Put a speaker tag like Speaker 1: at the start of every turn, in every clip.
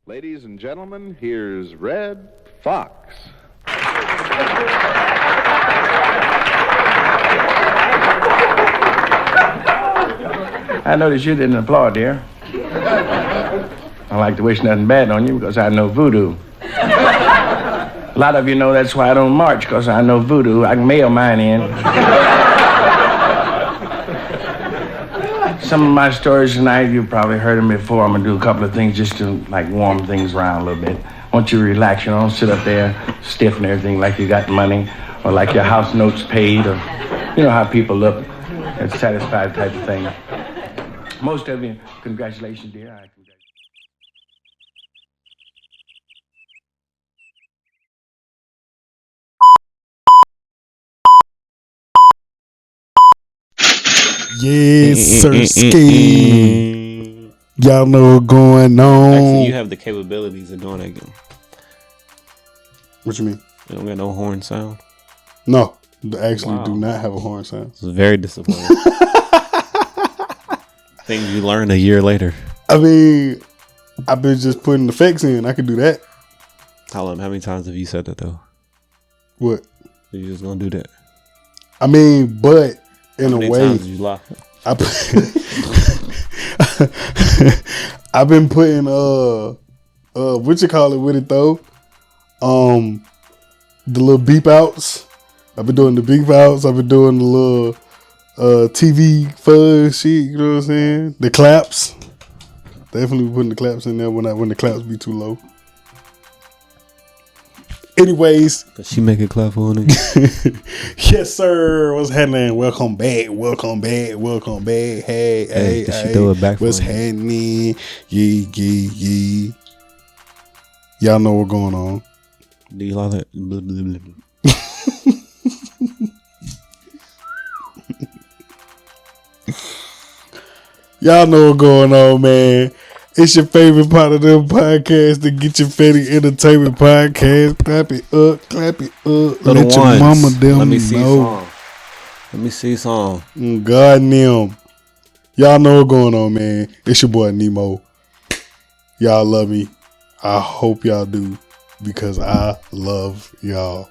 Speaker 1: Ladies and gentlemen, here's Red Fox.
Speaker 2: I noticed you didn't applaud, dear. I like to wish nothing bad on you because I know voodoo. A lot of you know that's why I don't march, because I know voodoo. I can mail mine in. Some of my stories tonight, you've probably heard them before. I'm going to do a couple of things just to, like, warm things around a little bit. I want you to relax, you know, don't sit up there stiff and everything like you got money or like your house notes paid or, you know how people look. It's satisfied type of thing. Most of you, congratulations, dear.
Speaker 3: Yes, sir, ski. Y'all know what's going on.
Speaker 4: Actually, you have the capabilities of doing that.
Speaker 3: What you mean?
Speaker 4: You don't got no horn sound?
Speaker 3: No, I actually do not have a horn sound.
Speaker 4: It's very disappointing. Things you learn a year later.
Speaker 3: I mean, I've been just putting effects in. I can do that.
Speaker 4: How many times have you said that, though?
Speaker 3: What?
Speaker 4: You just gonna do that?
Speaker 3: I mean, but in
Speaker 4: How
Speaker 3: a
Speaker 4: many
Speaker 3: way,
Speaker 4: times did you lie?
Speaker 3: I've been putting what you call it with it though, the little beep outs. I've been doing the beep outs. I've been doing the little TV fuzz shit. You know what I'm saying? The claps. Definitely putting the claps in there when the claps be too low. Anyways,
Speaker 4: Does she make it clap for it?
Speaker 3: yes, sir. What's happening? Welcome back. Welcome back. Welcome back. Hey,
Speaker 4: did she throw it back for
Speaker 3: what's
Speaker 4: you?
Speaker 3: happening? Yeah. Y'all know what's going on.
Speaker 4: Do you like that? Blah, blah, blah, blah.
Speaker 3: Y'all know what's going on, man. It's your favorite part of the podcast, the Get Your Fetty Entertainment Podcast. Clap it up, clap it up.
Speaker 4: Little
Speaker 3: Let your
Speaker 4: ones.
Speaker 3: mama them
Speaker 4: Let me see
Speaker 3: know.
Speaker 4: song. Let me see song.
Speaker 3: God damn. Y'all know what's going on, man. It's your boy Nemo. Y'all love me. I hope y'all do, because I love y'all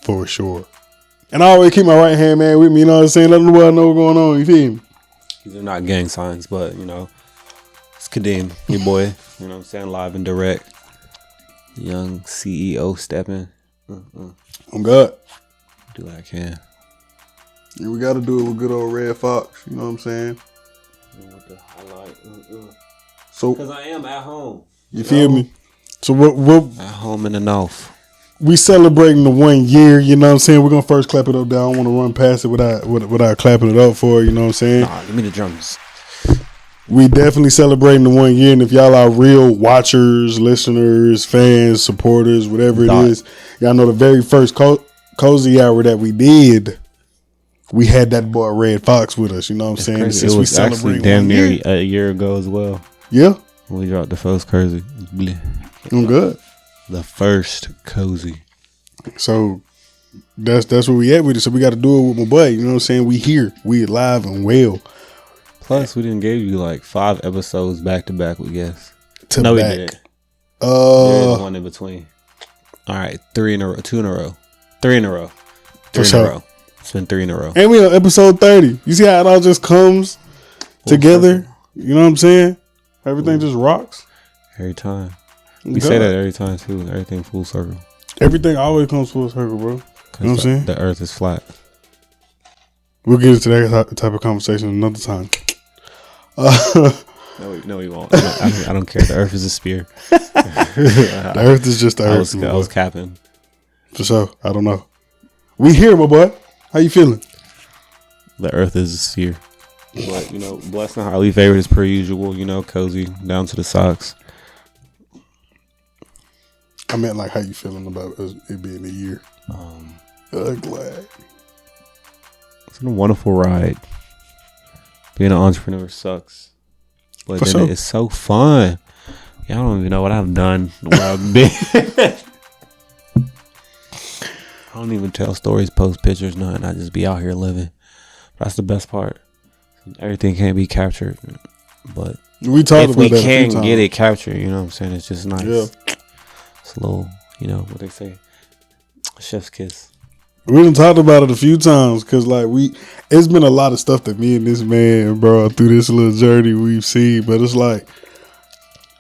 Speaker 3: for sure. And I always keep my right hand man with me, you know what I'm saying? Let them know what's going on, you feel me?
Speaker 4: These are not gang signs, but, you know, it's Kadeem, your boy. You know what I'm saying? Live and direct. Young CEO stepping.
Speaker 3: I'm good.
Speaker 4: Do what I can.
Speaker 3: And we got to do it with good old Red Fox, you know what I'm saying?
Speaker 4: With the highlight.
Speaker 3: So,
Speaker 4: Because I am at home.
Speaker 3: you feel me? So what
Speaker 4: At home in the north.
Speaker 3: we celebrating the 1 year, you know what I'm saying? We're going to first clap it up down. I don't want to run past it without clapping it up for, you know what I'm saying?
Speaker 4: Nah, give me the drums.
Speaker 3: We definitely celebrating the 1 year, and if y'all are real watchers, listeners, fans, supporters, whatever it is, y'all know the very first cozy hour that we did, we had that boy Red Fox with us. You know what I'm saying?
Speaker 4: Crazy. It was actually damn near a year ago as well.
Speaker 3: Yeah,
Speaker 4: When we dropped the first cozy.
Speaker 3: I'm good.
Speaker 4: The first cozy.
Speaker 3: So that's where we at with it. So we got to do it with my boy. You know what I'm saying? We here, we alive and well.
Speaker 4: Plus, we didn't give you like 5 episodes back to back. We guess.
Speaker 3: To
Speaker 4: No,
Speaker 3: back.
Speaker 4: we didn't. There is one in between. All right, 3 in a row, 2 in a row, 3 in a row, 3 in a row. It's been 3 in a row.
Speaker 3: And we on episode 30. You see how it all just comes together? You know what I'm saying? Everything just rocks.
Speaker 4: Every time. We say that every time too. Everything full circle.
Speaker 3: Everything always comes full circle, bro. You know what I'm saying?
Speaker 4: The earth is flat.
Speaker 3: We'll get into that type of conversation another time.
Speaker 4: No, we won't. I don't care. The earth is a sphere.
Speaker 3: The earth is just the earth.
Speaker 4: I was capping.
Speaker 3: For sure. I don't know. We here, my boy. How you feeling?
Speaker 4: The earth is a sphere. But, you know, blessed and highly favored as per usual. You know, cozy down to the socks.
Speaker 3: I meant like how you feeling about it being a year. Glad.
Speaker 4: It's been a wonderful ride. Being an entrepreneur sucks. But
Speaker 3: For
Speaker 4: then
Speaker 3: sure.
Speaker 4: it's so fun. Y'all don't even know what I've done. Where I've been. I don't even tell stories, post pictures, nothing. I just be out here living. That's the best part. Everything can't be captured. But
Speaker 3: We talked
Speaker 4: if
Speaker 3: about
Speaker 4: we
Speaker 3: that a few
Speaker 4: can
Speaker 3: times.
Speaker 4: get it captured, you know what I'm saying? It's just nice.
Speaker 3: Yeah.
Speaker 4: It's a little, you know what they say, chef's kiss.
Speaker 3: We done talked about it a few times because like it's been a lot of stuff that me and this man, bro, through this little journey we've seen. But it's like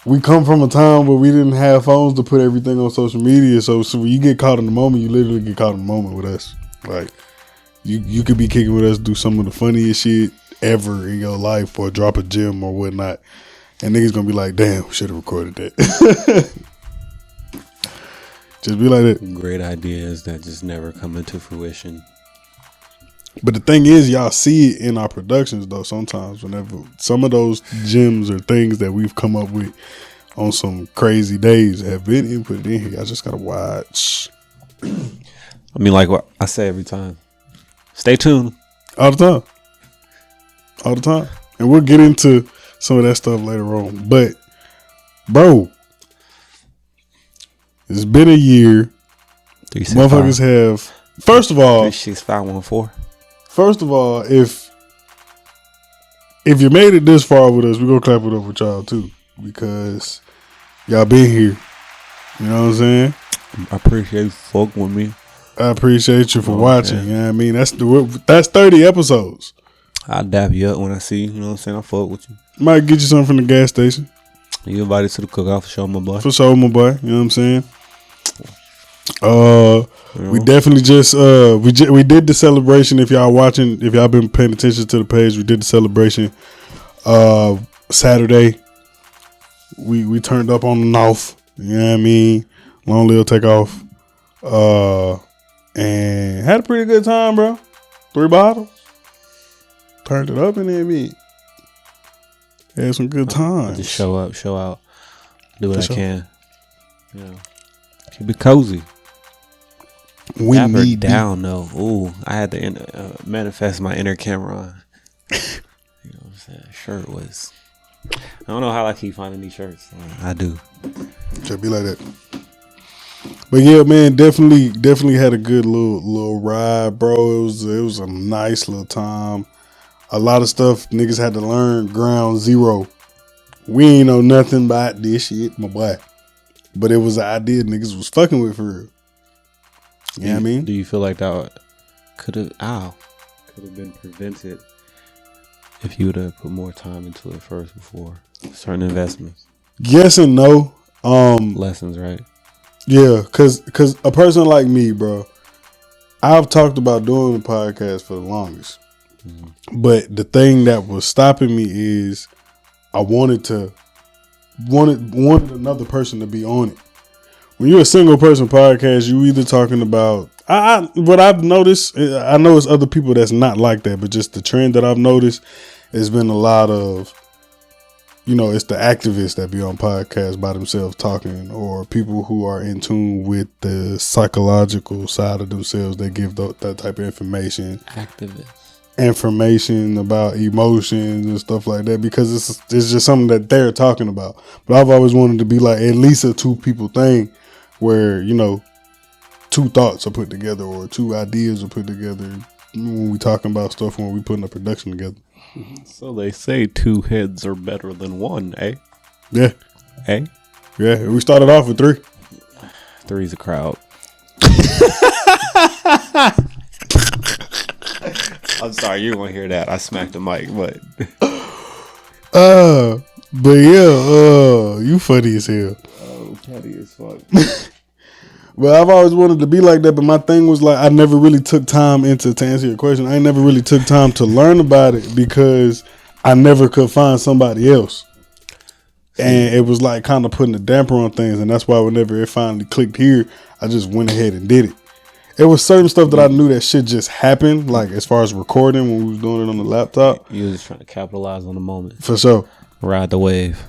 Speaker 3: we come from a time where we didn't have phones to put everything on social media. So when you get caught in the moment, you literally get caught in the moment with us. Like you could be kicking with us, do some of the funniest shit ever in your life, or drop a gem or whatnot, and niggas gonna be like, "Damn, we should have recorded that." Just be like that.
Speaker 4: Great ideas that just never come into fruition.
Speaker 3: But the thing is, y'all see it in our productions though. Sometimes, whenever some of those gems or things that we've come up with on some crazy days have been inputted in here, I just gotta watch
Speaker 4: I mean, like what I say every time. Stay tuned.
Speaker 3: all the time, and we'll get into some of that stuff later on. But, bro, it's been a year.
Speaker 4: 365.
Speaker 3: Motherfuckers have. First of all,
Speaker 4: 36514.
Speaker 3: First of all, if you made it this far with us, we're gonna clap it up with y'all too, because y'all been here. You know what I'm saying?
Speaker 4: I appreciate you fucking with me.
Speaker 3: I appreciate you for watching. You know what I mean? That's 30 episodes.
Speaker 4: I'll dap you up when I see you. You know what I'm saying? I'll fuck with you.
Speaker 3: Might get you something from the gas station.
Speaker 4: You invited to the cookout for sure, my boy.
Speaker 3: For sure, my boy. You know what I'm saying? We definitely just we did the celebration. If y'all watching, if y'all been paying attention to the page, we did the celebration Saturday. We turned up on the north. You know what I mean? Long live takeoff. And had a pretty good time, bro. 3 bottles. Turned it up in there, me. Had some good times.
Speaker 4: Just show up, show out, do what
Speaker 3: For
Speaker 4: I
Speaker 3: sure.
Speaker 4: can. You know, keep it cozy.
Speaker 3: We
Speaker 4: Dapper
Speaker 3: need
Speaker 4: down though. Ooh, I had to manifest my inner Cameron. You know what I'm saying? Shirt was. I don't know how I keep finding these shirts. I do.
Speaker 3: Should be like that. But yeah, man, definitely had a good little ride, bro. It was a nice little time. A lot of stuff niggas had to learn ground zero. We ain't know nothing about this shit, my boy. But it was an idea niggas was fucking with for real. You know what I mean?
Speaker 4: Do you feel like that could have been prevented if you would have put more time into it first before certain investments?
Speaker 3: Yes and no.
Speaker 4: Lessons, right?
Speaker 3: Yeah, cause a person like me, bro, I've talked about doing the podcast for the longest.
Speaker 4: Mm-hmm.
Speaker 3: But the thing that was stopping me is I wanted another person to be on it. When you're a single person podcast, you either talking about what I've noticed. I know it's other people that's not like that, but just the trend that I've noticed has been a lot of, you know, it's the activists that be on podcasts by themselves talking, or people who are in tune with the psychological side of themselves that give that type of information about emotions and stuff like that, because it's just something that they're talking about. But I've always wanted to be like at least a 2 people thing, where, you know, 2 thoughts are put together or 2 ideas are put together when we talking about stuff, when we putting a production together.
Speaker 4: So they say 2 heads are better than 1, eh?
Speaker 3: Yeah.
Speaker 4: Eh?
Speaker 3: Yeah. We started off with 3.
Speaker 4: 3's a crowd. I'm sorry, you won't hear that. I smacked the mic, but
Speaker 3: But yeah, you funny as hell.
Speaker 4: oh, petty as fuck.
Speaker 3: But I've always wanted to be like that. But my thing was like, I never really took time to answer your question. I never really took time to learn about it because I never could find somebody else. And it was like kind of putting a damper on things. And that's why whenever it finally clicked here, I just went ahead and did it. It was certain stuff that I knew that shit just happened. Like as far as recording when we was doing it on the laptop.
Speaker 4: You was just trying to capitalize on the moment.
Speaker 3: For sure.
Speaker 4: Ride the wave.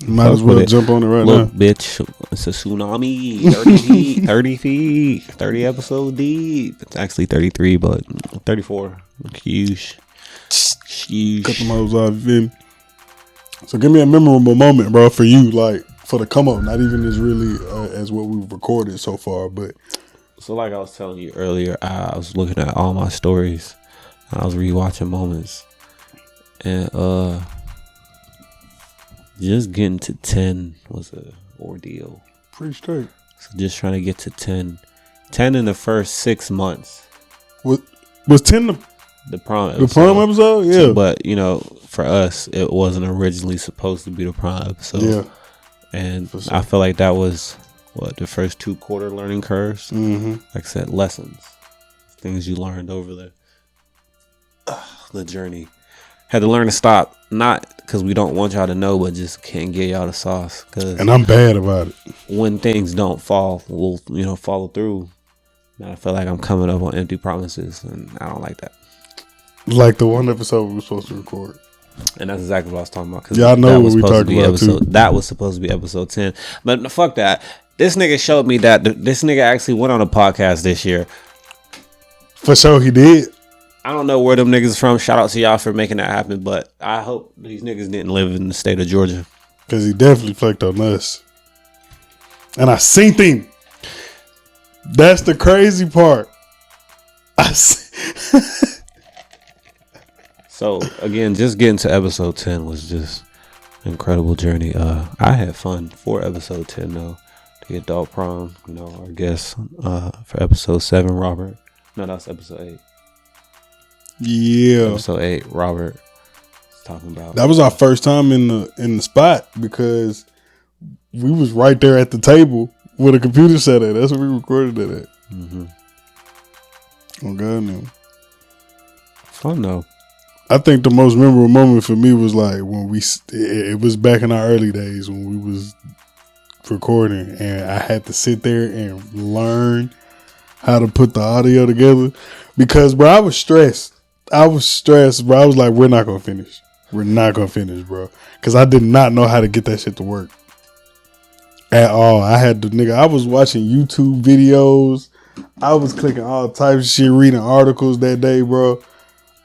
Speaker 3: Might as well jump on it right
Speaker 4: Look,
Speaker 3: now.
Speaker 4: bitch, it's a tsunami. 30 feet, 30 feet, 30 episodes deep. It's actually 33, but 34. Huge.
Speaker 3: Cut them hoes off, you feel me? So give me a memorable moment, bro, for you, like for the come up. Not even as really as what we've recorded so far, but
Speaker 4: so like I was telling you earlier, I was looking at all my stories and I was rewatching moments, and just getting to 10 was a ordeal.
Speaker 3: Pretty straight.
Speaker 4: So just trying to get to 10. 10 in the first 6 months.
Speaker 3: Was 10
Speaker 4: the prom
Speaker 3: episode? The prom episode? Yeah.
Speaker 4: But, you know, for us, it wasn't originally supposed to be the prom episode.
Speaker 3: Yeah.
Speaker 4: And I feel like that was, the first 2 quarter learning curves?
Speaker 3: Mm-hmm.
Speaker 4: Like I said, lessons. Things you learned over the journey. Had to learn to stop. Not because we don't want y'all to know, but just can't get y'all the sauce.
Speaker 3: And I'm bad about it.
Speaker 4: When things don't we'll follow through. Now I feel like I'm coming up on empty promises, and I don't like that.
Speaker 3: Like the one episode we were supposed to record.
Speaker 4: And that's exactly what I was talking about.
Speaker 3: Yeah, I know what we talked about too.
Speaker 4: That was supposed to be episode 10. But fuck that. This nigga showed me that this nigga actually went on a podcast this year.
Speaker 3: For sure he did.
Speaker 4: I don't know where them niggas from. Shout out to y'all for making that happen. But I hope these niggas didn't live in the state of Georgia.
Speaker 3: Because he definitely flaked on us. And I seen him. That's the crazy part.
Speaker 4: So again, just getting to episode 10 was just an incredible journey. I had fun for episode 10 though. The adult prom, our guest for episode 7, Robert. No, that's episode 8.
Speaker 3: Yeah.
Speaker 4: Episode 8, Robert was talking about.
Speaker 3: That was our first time in the spot because we was right there at the table with a computer set at. That's where we recorded it at.
Speaker 4: Mm-hmm.
Speaker 3: Oh God, no.
Speaker 4: Fun though.
Speaker 3: I think the most memorable moment for me was like when it was back in our early days when we was recording and I had to sit there and learn how to put the audio together because, bro, I was stressed, bro. I was like, we're not going to finish. We're not going to finish, bro. Because I did not know how to get that shit to work at all. I was watching YouTube videos. I was clicking all types of shit, reading articles that day, bro.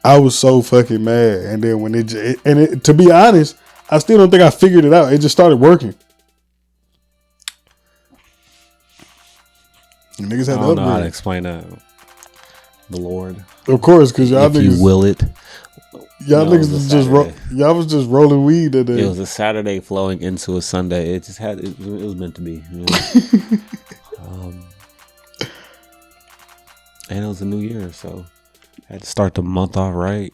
Speaker 3: I was so fucking mad. And then when to be honest, I still don't think I figured it out. It just started working. And niggas had
Speaker 4: I don't know how to explain that. The Lord.
Speaker 3: Of course, because y'all
Speaker 4: if
Speaker 3: niggas.
Speaker 4: You will it.
Speaker 3: Y'all niggas was y'all was just rolling weed that day.
Speaker 4: It was a Saturday flowing into a Sunday. It just it was meant to be. And it was a new year, so I had to start the month off right.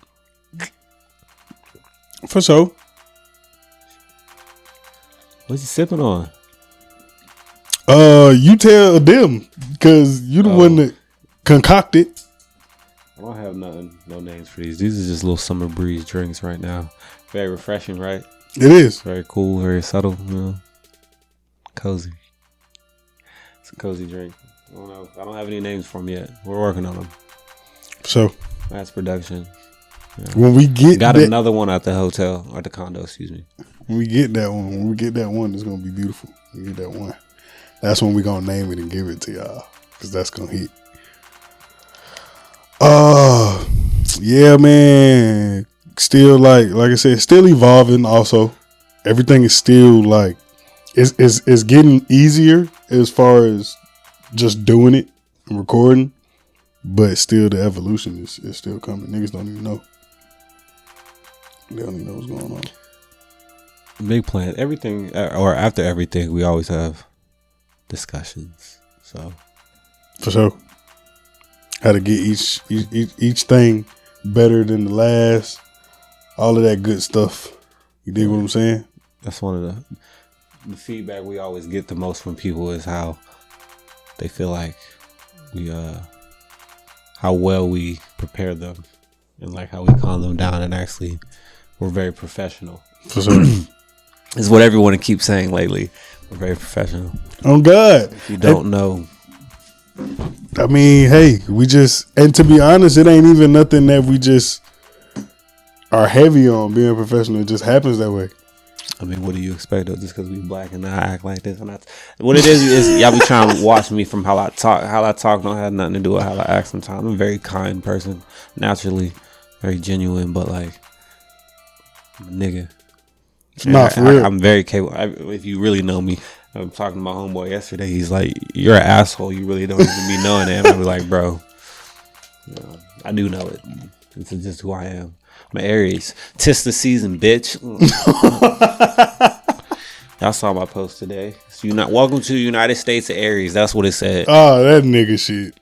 Speaker 3: For sure.
Speaker 4: What's you sipping on?
Speaker 3: You tell them because you the one that concocted.
Speaker 4: I don't have no names for these. These are just little summer breeze drinks right now. Very refreshing, right?
Speaker 3: It is.
Speaker 4: Very cool, very subtle, cozy. It's a cozy drink. I don't know. I don't have any names for them yet. We're working on them.
Speaker 3: So
Speaker 4: mass production. Yeah.
Speaker 3: When we got
Speaker 4: another one at the hotel or the condo, excuse me.
Speaker 3: When we get that one, it's gonna be beautiful. We get that one. That's when we gonna name it and give it to y'all because that's gonna hit. Yeah, man. Still like I said, still evolving. Also, everything is still like it's getting easier as far as just doing it and recording, but still the evolution is still coming. Niggas don't even know. They don't even know what's going on.
Speaker 4: Big plan. Everything, or after everything, we always have discussions. So
Speaker 3: for sure, how to get each thing better than the last. All of that good stuff. You dig what I'm saying?
Speaker 4: That's one of the feedback we always get the most from people is how they feel like we how well we prepare them and like how we calm them down and actually we're very professional.
Speaker 3: For sure.
Speaker 4: Is what everyone keeps saying lately. We're very professional.
Speaker 3: Oh God.
Speaker 4: If you don't know.
Speaker 3: I mean, hey, and to be honest, it ain't even nothing that we just are heavy on being professional. It just happens that way.
Speaker 4: I mean, what do you expect though? Just because we black and I act like this and that. What it is y'all be trying to watch me from how I talk. How I talk don't have nothing to do with how I act sometimes. I'm a very kind person, naturally, very genuine, but like, I'm a nigga.
Speaker 3: Nah, for real.
Speaker 4: I'm very capable. If you really know me, I'm talking to my homeboy yesterday. He's like, "You're an asshole. You really don't even be knowing that." I'm like, "Bro, I do know it. It's just who I am. I'm an Aries. 'Tis the season, bitch." Y'all saw my post today. Welcome to the United States of Aries. That's what it said.
Speaker 3: Oh, that nigga shit.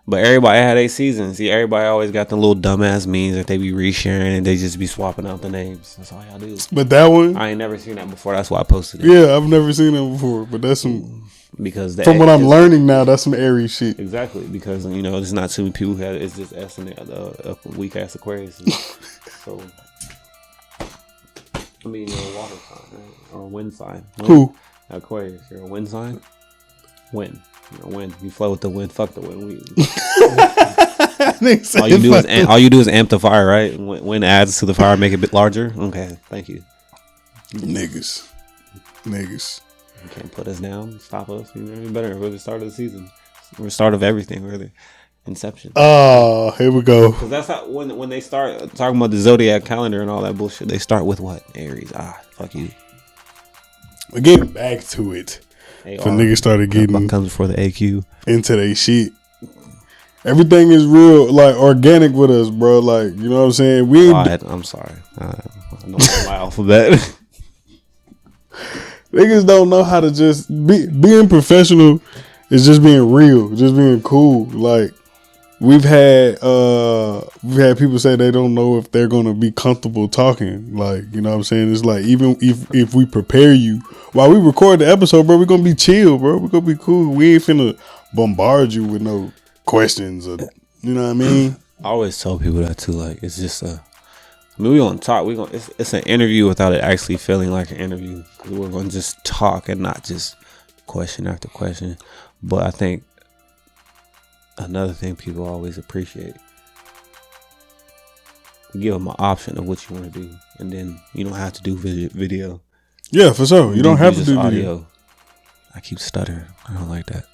Speaker 4: But everybody had their seasons. See, everybody always got the little dumbass memes that they be resharing and they just be swapping out the names. That's all y'all do.
Speaker 3: But that one,
Speaker 4: I ain't never seen that before. That's why I posted it.
Speaker 3: Yeah, I've never seen that before. But that's some.
Speaker 4: Because
Speaker 3: from what I'm learning now, that's some Aries shit.
Speaker 4: Exactly, because there's not too many people who have it's just S and a weak ass Aquarius. So, I mean, you're a water sign, right? Or a wind sign.
Speaker 3: Who?
Speaker 4: Aquarius. You're a wind sign. Wind. You're a wind. You flow with the wind. Fuck the wind. All you do is amp the fire, right? Wind adds to the fire, make it a bit larger. Okay, thank you.
Speaker 3: Niggas.
Speaker 4: You can't put us down, stop us. You better. We're the start of the season. We're the start of everything. We're the inception.
Speaker 3: Oh, here we go.
Speaker 4: Because that's how when they start talking about the zodiac calendar and all that bullshit, they start with what? Aries. Fuck you.
Speaker 3: We're getting back to it. For niggas started getting
Speaker 4: comes before the AQ
Speaker 3: into their shit. Everything is real, like organic with us, bro. Like, you know what I'm saying? We ain't.
Speaker 4: I'm sorry. I don't know my alphabet.
Speaker 3: Niggas don't know how to just being professional is just being real, just being cool. Like we've had people say they don't know if they're gonna be comfortable talking. Like, you know what I'm saying? It's like even if we prepare you while we record the episode, bro, we're gonna be chill, bro. We're gonna be cool. We ain't finna bombard you with no questions or you know what I mean?
Speaker 4: I always tell people that too. Like it's just we gonna talk. It's an interview without it actually feeling like an interview. We're gonna just talk and not just question after question. But I think another thing people always appreciate, give them an option of what you want to do, and then you don't have to do video.
Speaker 3: Yeah, for sure. You don't have to do audio.
Speaker 4: I keep stuttering. I don't like that.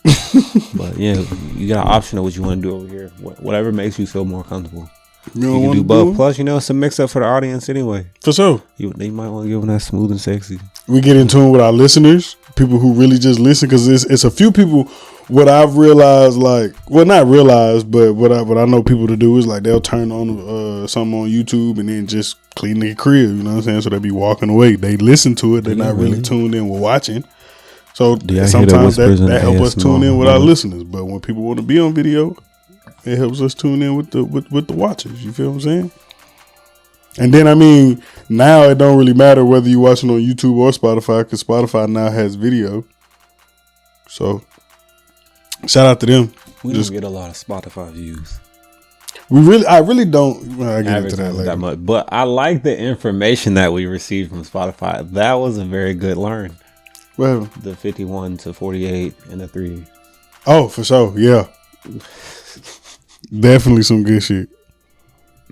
Speaker 4: But yeah, you got an option of what you want to do over here. Whatever makes you feel more comfortable. You can do both. Plus, it's a mix up for the audience anyway.
Speaker 3: For sure.
Speaker 4: They might want to give them that smooth and sexy.
Speaker 3: We get in tune with our listeners, people who really just listen, because it's a few people. What I've realized, not realized, but what I know people to do is like they'll turn on something on YouTube and then just clean their crib. You know what I'm saying? So they be walking away. They listen to it. They're not really tuned in with watching. So sometimes that helps us tune in with our listeners. But when people want to be on video, it helps us tune in with the watchers. You feel what I'm saying? And then, I mean, now it don't really matter whether you're watching on YouTube or Spotify, because Spotify now has video. So, shout out to them.
Speaker 4: We just get a lot of Spotify views.
Speaker 3: I really don't. I get into that later.
Speaker 4: That much, but I like the information that we received from Spotify. That was a very good learn.
Speaker 3: Well,
Speaker 4: the 51 to 48 and the 3.
Speaker 3: Oh, for sure. Yeah. Definitely some good shit.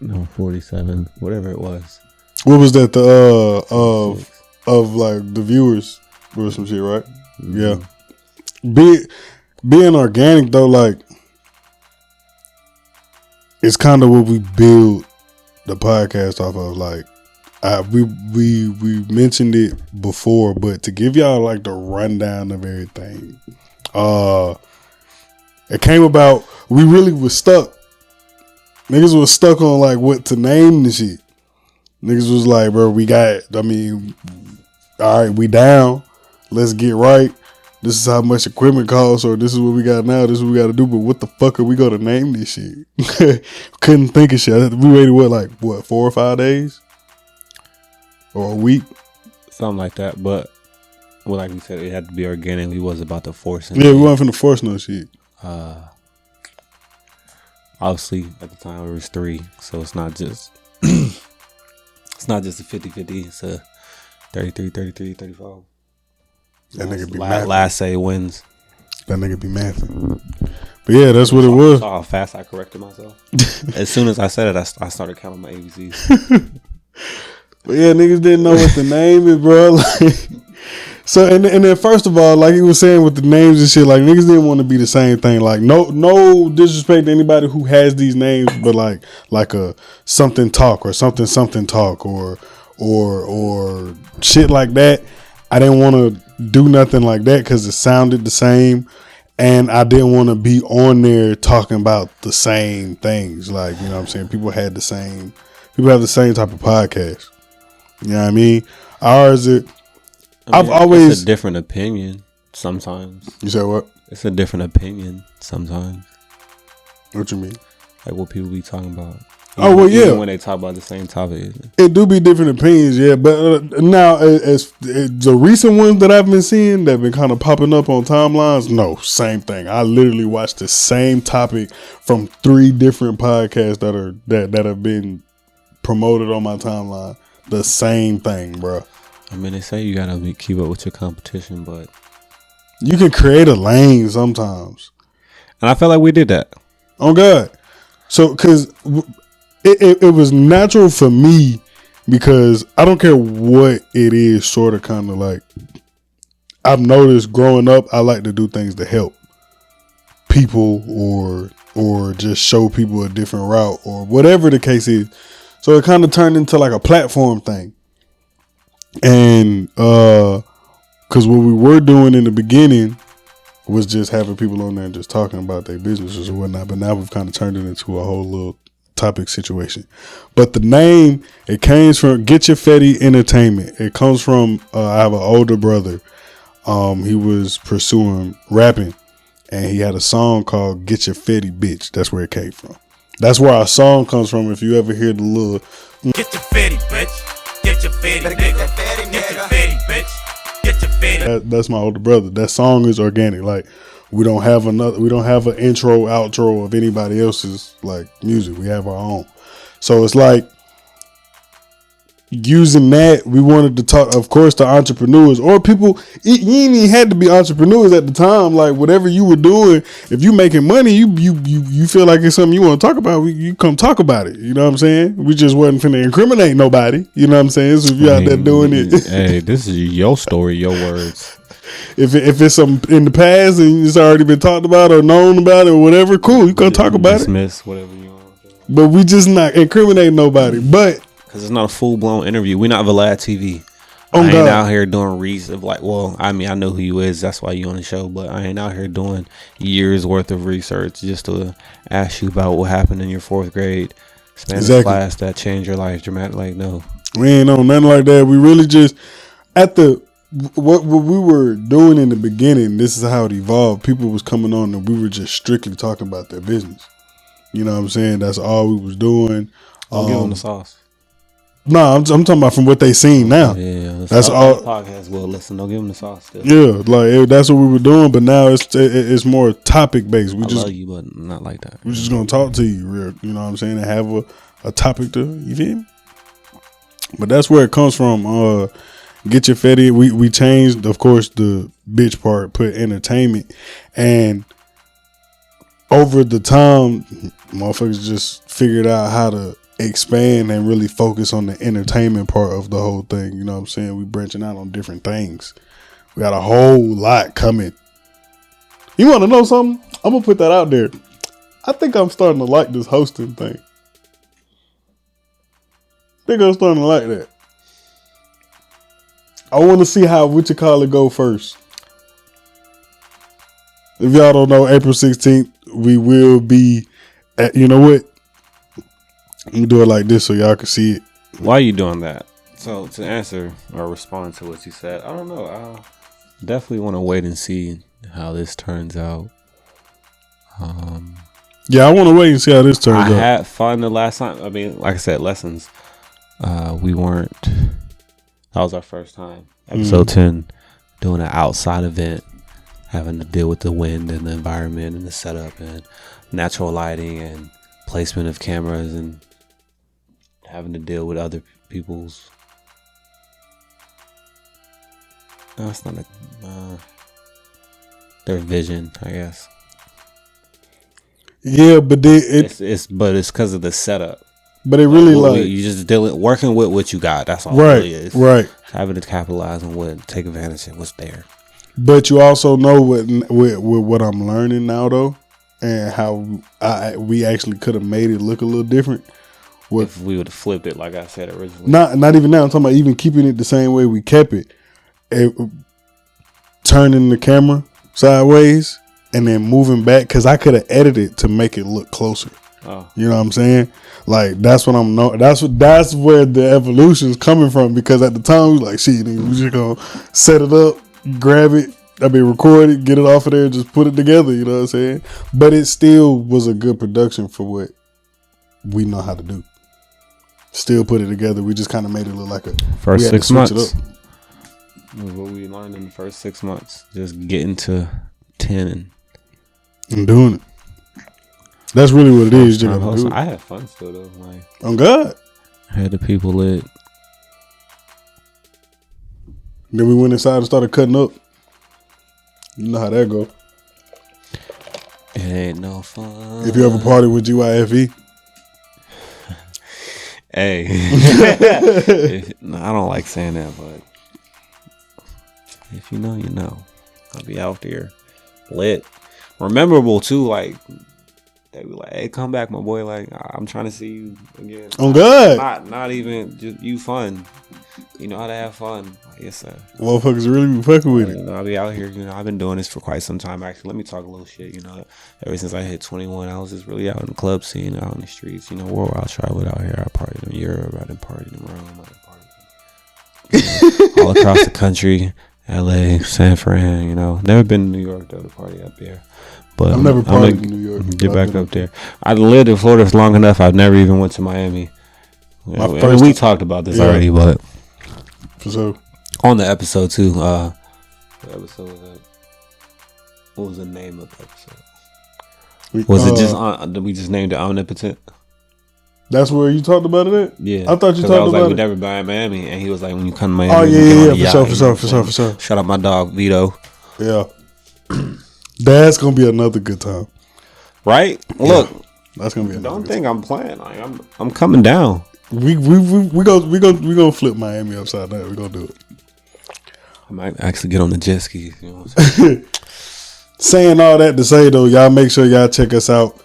Speaker 4: No, 47, whatever it was.
Speaker 3: What was that? Of like the viewers or some shit, right? Mm-hmm. Yeah. Being organic though, like it's kind of what we build the podcast off of. Like we mentioned it before, but to give y'all like the rundown of everything, it came about. We really was stuck. Niggas was stuck on like what to name the shit. Niggas was like, bro, all right, we down. Let's get right. This is how much equipment costs, or this is what we got now. This is what we got to do. But what the fuck are we gonna name this shit? Couldn't think of shit. We waited 4 or 5 days, or a week,
Speaker 4: something like that. But like we said, it had to be organic. We wasn't about to force it.
Speaker 3: Yeah, we wasn't finna force no shit.
Speaker 4: Obviously, at the time it was 3, so it's not just a 50-50. It's a 33, 35.
Speaker 3: That nigga be mathing.
Speaker 4: Last say wins.
Speaker 3: That nigga be mathing. But yeah, that's what it was.
Speaker 4: Saw how fast I corrected myself. As soon as I said it, I started counting my ABCs.
Speaker 3: But yeah, niggas didn't know what the name is, bro. So and then first of all, like he was saying with the names and shit, like niggas didn't want to be the same thing. Like no disrespect to anybody who has these names, but like a something talk or something talk or shit like that. I didn't want to do nothing like that because it sounded the same, and I didn't want to be on there talking about the same things. Like, you know what I'm saying? People have the same type of podcast. You know what I mean? Ours it. I've always
Speaker 4: it's a different opinion sometimes.
Speaker 3: You said what?
Speaker 4: It's a different opinion sometimes.
Speaker 3: What you mean?
Speaker 4: Like what people be talking about.
Speaker 3: Oh well, yeah.
Speaker 4: When they talk about the same topic,
Speaker 3: it do be different opinions, yeah. But now, as the recent ones that I've been seeing that have been kind of popping up on timelines, no, same thing. I literally watched the same topic from 3 different podcasts that have been promoted on my timeline. The same thing, bro.
Speaker 4: I mean, they say you gotta keep up with your competition, but
Speaker 3: you can create a lane sometimes,
Speaker 4: and I felt like we did that.
Speaker 3: Oh God, so because. It was natural for me because I don't care what it is, sort of kind of like I've noticed growing up, I like to do things to help people or just show people a different route or whatever the case is. So it kind of turned into like a platform thing. And because what we were doing in the beginning was just having people on there and just talking about their businesses or whatnot. But now we've kind of turned it into a whole little topic situation. But the name, it came from Get Your Fetty Entertainment. It comes from I have an older brother. He was pursuing rapping and he had a song called Get Your Fetty Bitch. That's where it came from. That's where our song comes from. If you ever hear the little
Speaker 5: Get your fetty bitch, get your fetty nigga, get your fetty bitch, get your fetty.
Speaker 3: That's my older brother. That song is organic. Like we don't have an intro, outro of anybody else's like music. We have our own. So it's like using that, we wanted to talk, of course, to entrepreneurs or people. You ain't even had to be entrepreneurs at the time. Like whatever you were doing, if you making money, you feel like it's something you want to talk about, you come talk about it. You know what I'm saying? We just wasn't finna incriminate nobody. You know what I'm saying? So if you're out there doing it,
Speaker 4: hey, this is your story, your words.
Speaker 3: If it's some in the past and it's already been talked about or known about it or whatever, cool, you can talk about
Speaker 4: dismiss whatever you want.
Speaker 3: But we just not incriminating nobody. But
Speaker 4: because it's not a full blown interview. We're not Vlad TV.
Speaker 3: Oh,
Speaker 4: I ain't
Speaker 3: God.
Speaker 4: out here doing research. Like, well, I mean, I know who you is. That's why you on the show. But I ain't out here doing years worth of research just to ask you about what happened in your 4th grade Spanish class that changed your life dramatically. Like, no,
Speaker 3: we ain't on nothing like that. We really just at the what we were doing in the beginning. This is how it evolved. People was coming on and we were just strictly talking about their business. You know what I'm saying? That's all we was doing.
Speaker 4: Don't give them the sauce.
Speaker 3: No, I'm talking about from what they seen now.
Speaker 4: Yeah,
Speaker 3: that's all.
Speaker 4: Podcast. Well, listen, don't give them the sauce. Still.
Speaker 3: Yeah, like that's what we were doing, but now it's more topic based. We
Speaker 4: love you, but not like that.
Speaker 3: We're just gonna talk to you, real. You know what I'm saying, and have a topic to, you feel me? But that's where it comes from. Get Your Fetty. We changed, of course, the bitch part, put entertainment, and over the time, motherfuckers just figured out how to expand and really focus on the entertainment part of the whole thing. You know what I'm saying? We branching out on different things. We got a whole lot coming. You want to know something? I'm gonna put that out there. I think I'm starting to like this hosting thing. I think I'm starting to like that. I want to see how go first. If y'all don't know, April 16th, we will be at, you know what? Let me do it like this so y'all can see it.
Speaker 4: Why are you doing that? So to answer or respond to what you said, I don't know. I definitely want to wait and see how this turns out.
Speaker 3: Yeah, I want to wait and see how this turns out.
Speaker 4: I had fun the last time. I mean, like I said, lessons. We weren't. That was our first time. Episode 10, doing an outside event, having to deal with the wind and the environment and the setup and natural lighting and placement of cameras and having to deal with other people's. No, it's not their vision, I guess.
Speaker 3: Yeah, but
Speaker 4: it's because of the setup.
Speaker 3: But it really like
Speaker 4: you just working with what you got. That's all
Speaker 3: right,
Speaker 4: it really is.
Speaker 3: Right.
Speaker 4: Having to capitalize on what, take advantage of what's there.
Speaker 3: But you also know what I'm learning now though, and how we actually could have made it look a little different.
Speaker 4: If we would have flipped it like I said originally.
Speaker 3: Not even now. I'm talking about even keeping it the same way we kept it. Turning the camera sideways and then moving back, because I could have edited it to make it look closer.
Speaker 4: Oh.
Speaker 3: You know what I'm saying? Like that's what I'm know. That's where the evolution is coming from. Because at the time we like, shit, nigga, we just gonna set it up, grab it. Record it, get it off of there, just put it together. You know what I'm saying? But it still was a good production for what we know how to do. Still put it together. We just kind of made it look like a
Speaker 4: first 6 months. What we learned in the first 6 months, just getting to 10
Speaker 3: and doing it. That's really what it is. You just do it.
Speaker 4: I had fun still though. Like,
Speaker 3: on God,
Speaker 4: I had the people lit.
Speaker 3: Then we went inside and started cutting up. You know how that go.
Speaker 4: It ain't no fun.
Speaker 3: If you ever party with GYFE.
Speaker 4: Hey. I don't like saying that, but if you know, you know. I'll be out there lit. Rememberable too, like they be like, hey, come back, my boy. Like, I'm trying to see you again.
Speaker 3: Oh, good.
Speaker 4: Not even just you fun. You know how to have fun. Like, yes, sir.
Speaker 3: Motherfuckers really be fucking with it.
Speaker 4: I'll be out here. You know, I've been doing this for quite some time. Actually, let me talk a little shit. You know, ever since I hit 21, I was just really out in the club scene, out in the streets. You know, worldwide travel out here. I partied in Europe. I done partied in Rome. I done partied all across the country. LA, San Fran. You know, never been to New York though to party up there. But
Speaker 3: I've never partied in New York.
Speaker 4: Get back up there. I lived in Florida long enough. I've never even went to Miami. We talked about this already, but
Speaker 3: for sure.
Speaker 4: On the episode too. What episode was that? What was the name of the episode? Was it just we just named it Omnipotent?
Speaker 3: That's where you talked about it at?
Speaker 4: Yeah.
Speaker 3: I thought you talked
Speaker 4: about
Speaker 3: like,
Speaker 4: we never been in Miami, and he was like, when you come to Miami.
Speaker 3: Oh yeah, for sure.
Speaker 4: Shout out my dog Vito.
Speaker 3: Yeah. That's gonna be another good time.
Speaker 4: Right? Look.
Speaker 3: That's gonna be another
Speaker 4: Don't think I'm playing. Like I'm coming down.
Speaker 3: We gonna flip Miami upside down. We gonna do it.
Speaker 4: I might actually get on the jet skis. You know what I'm saying?
Speaker 3: Saying all that to say though, y'all make sure y'all check us out.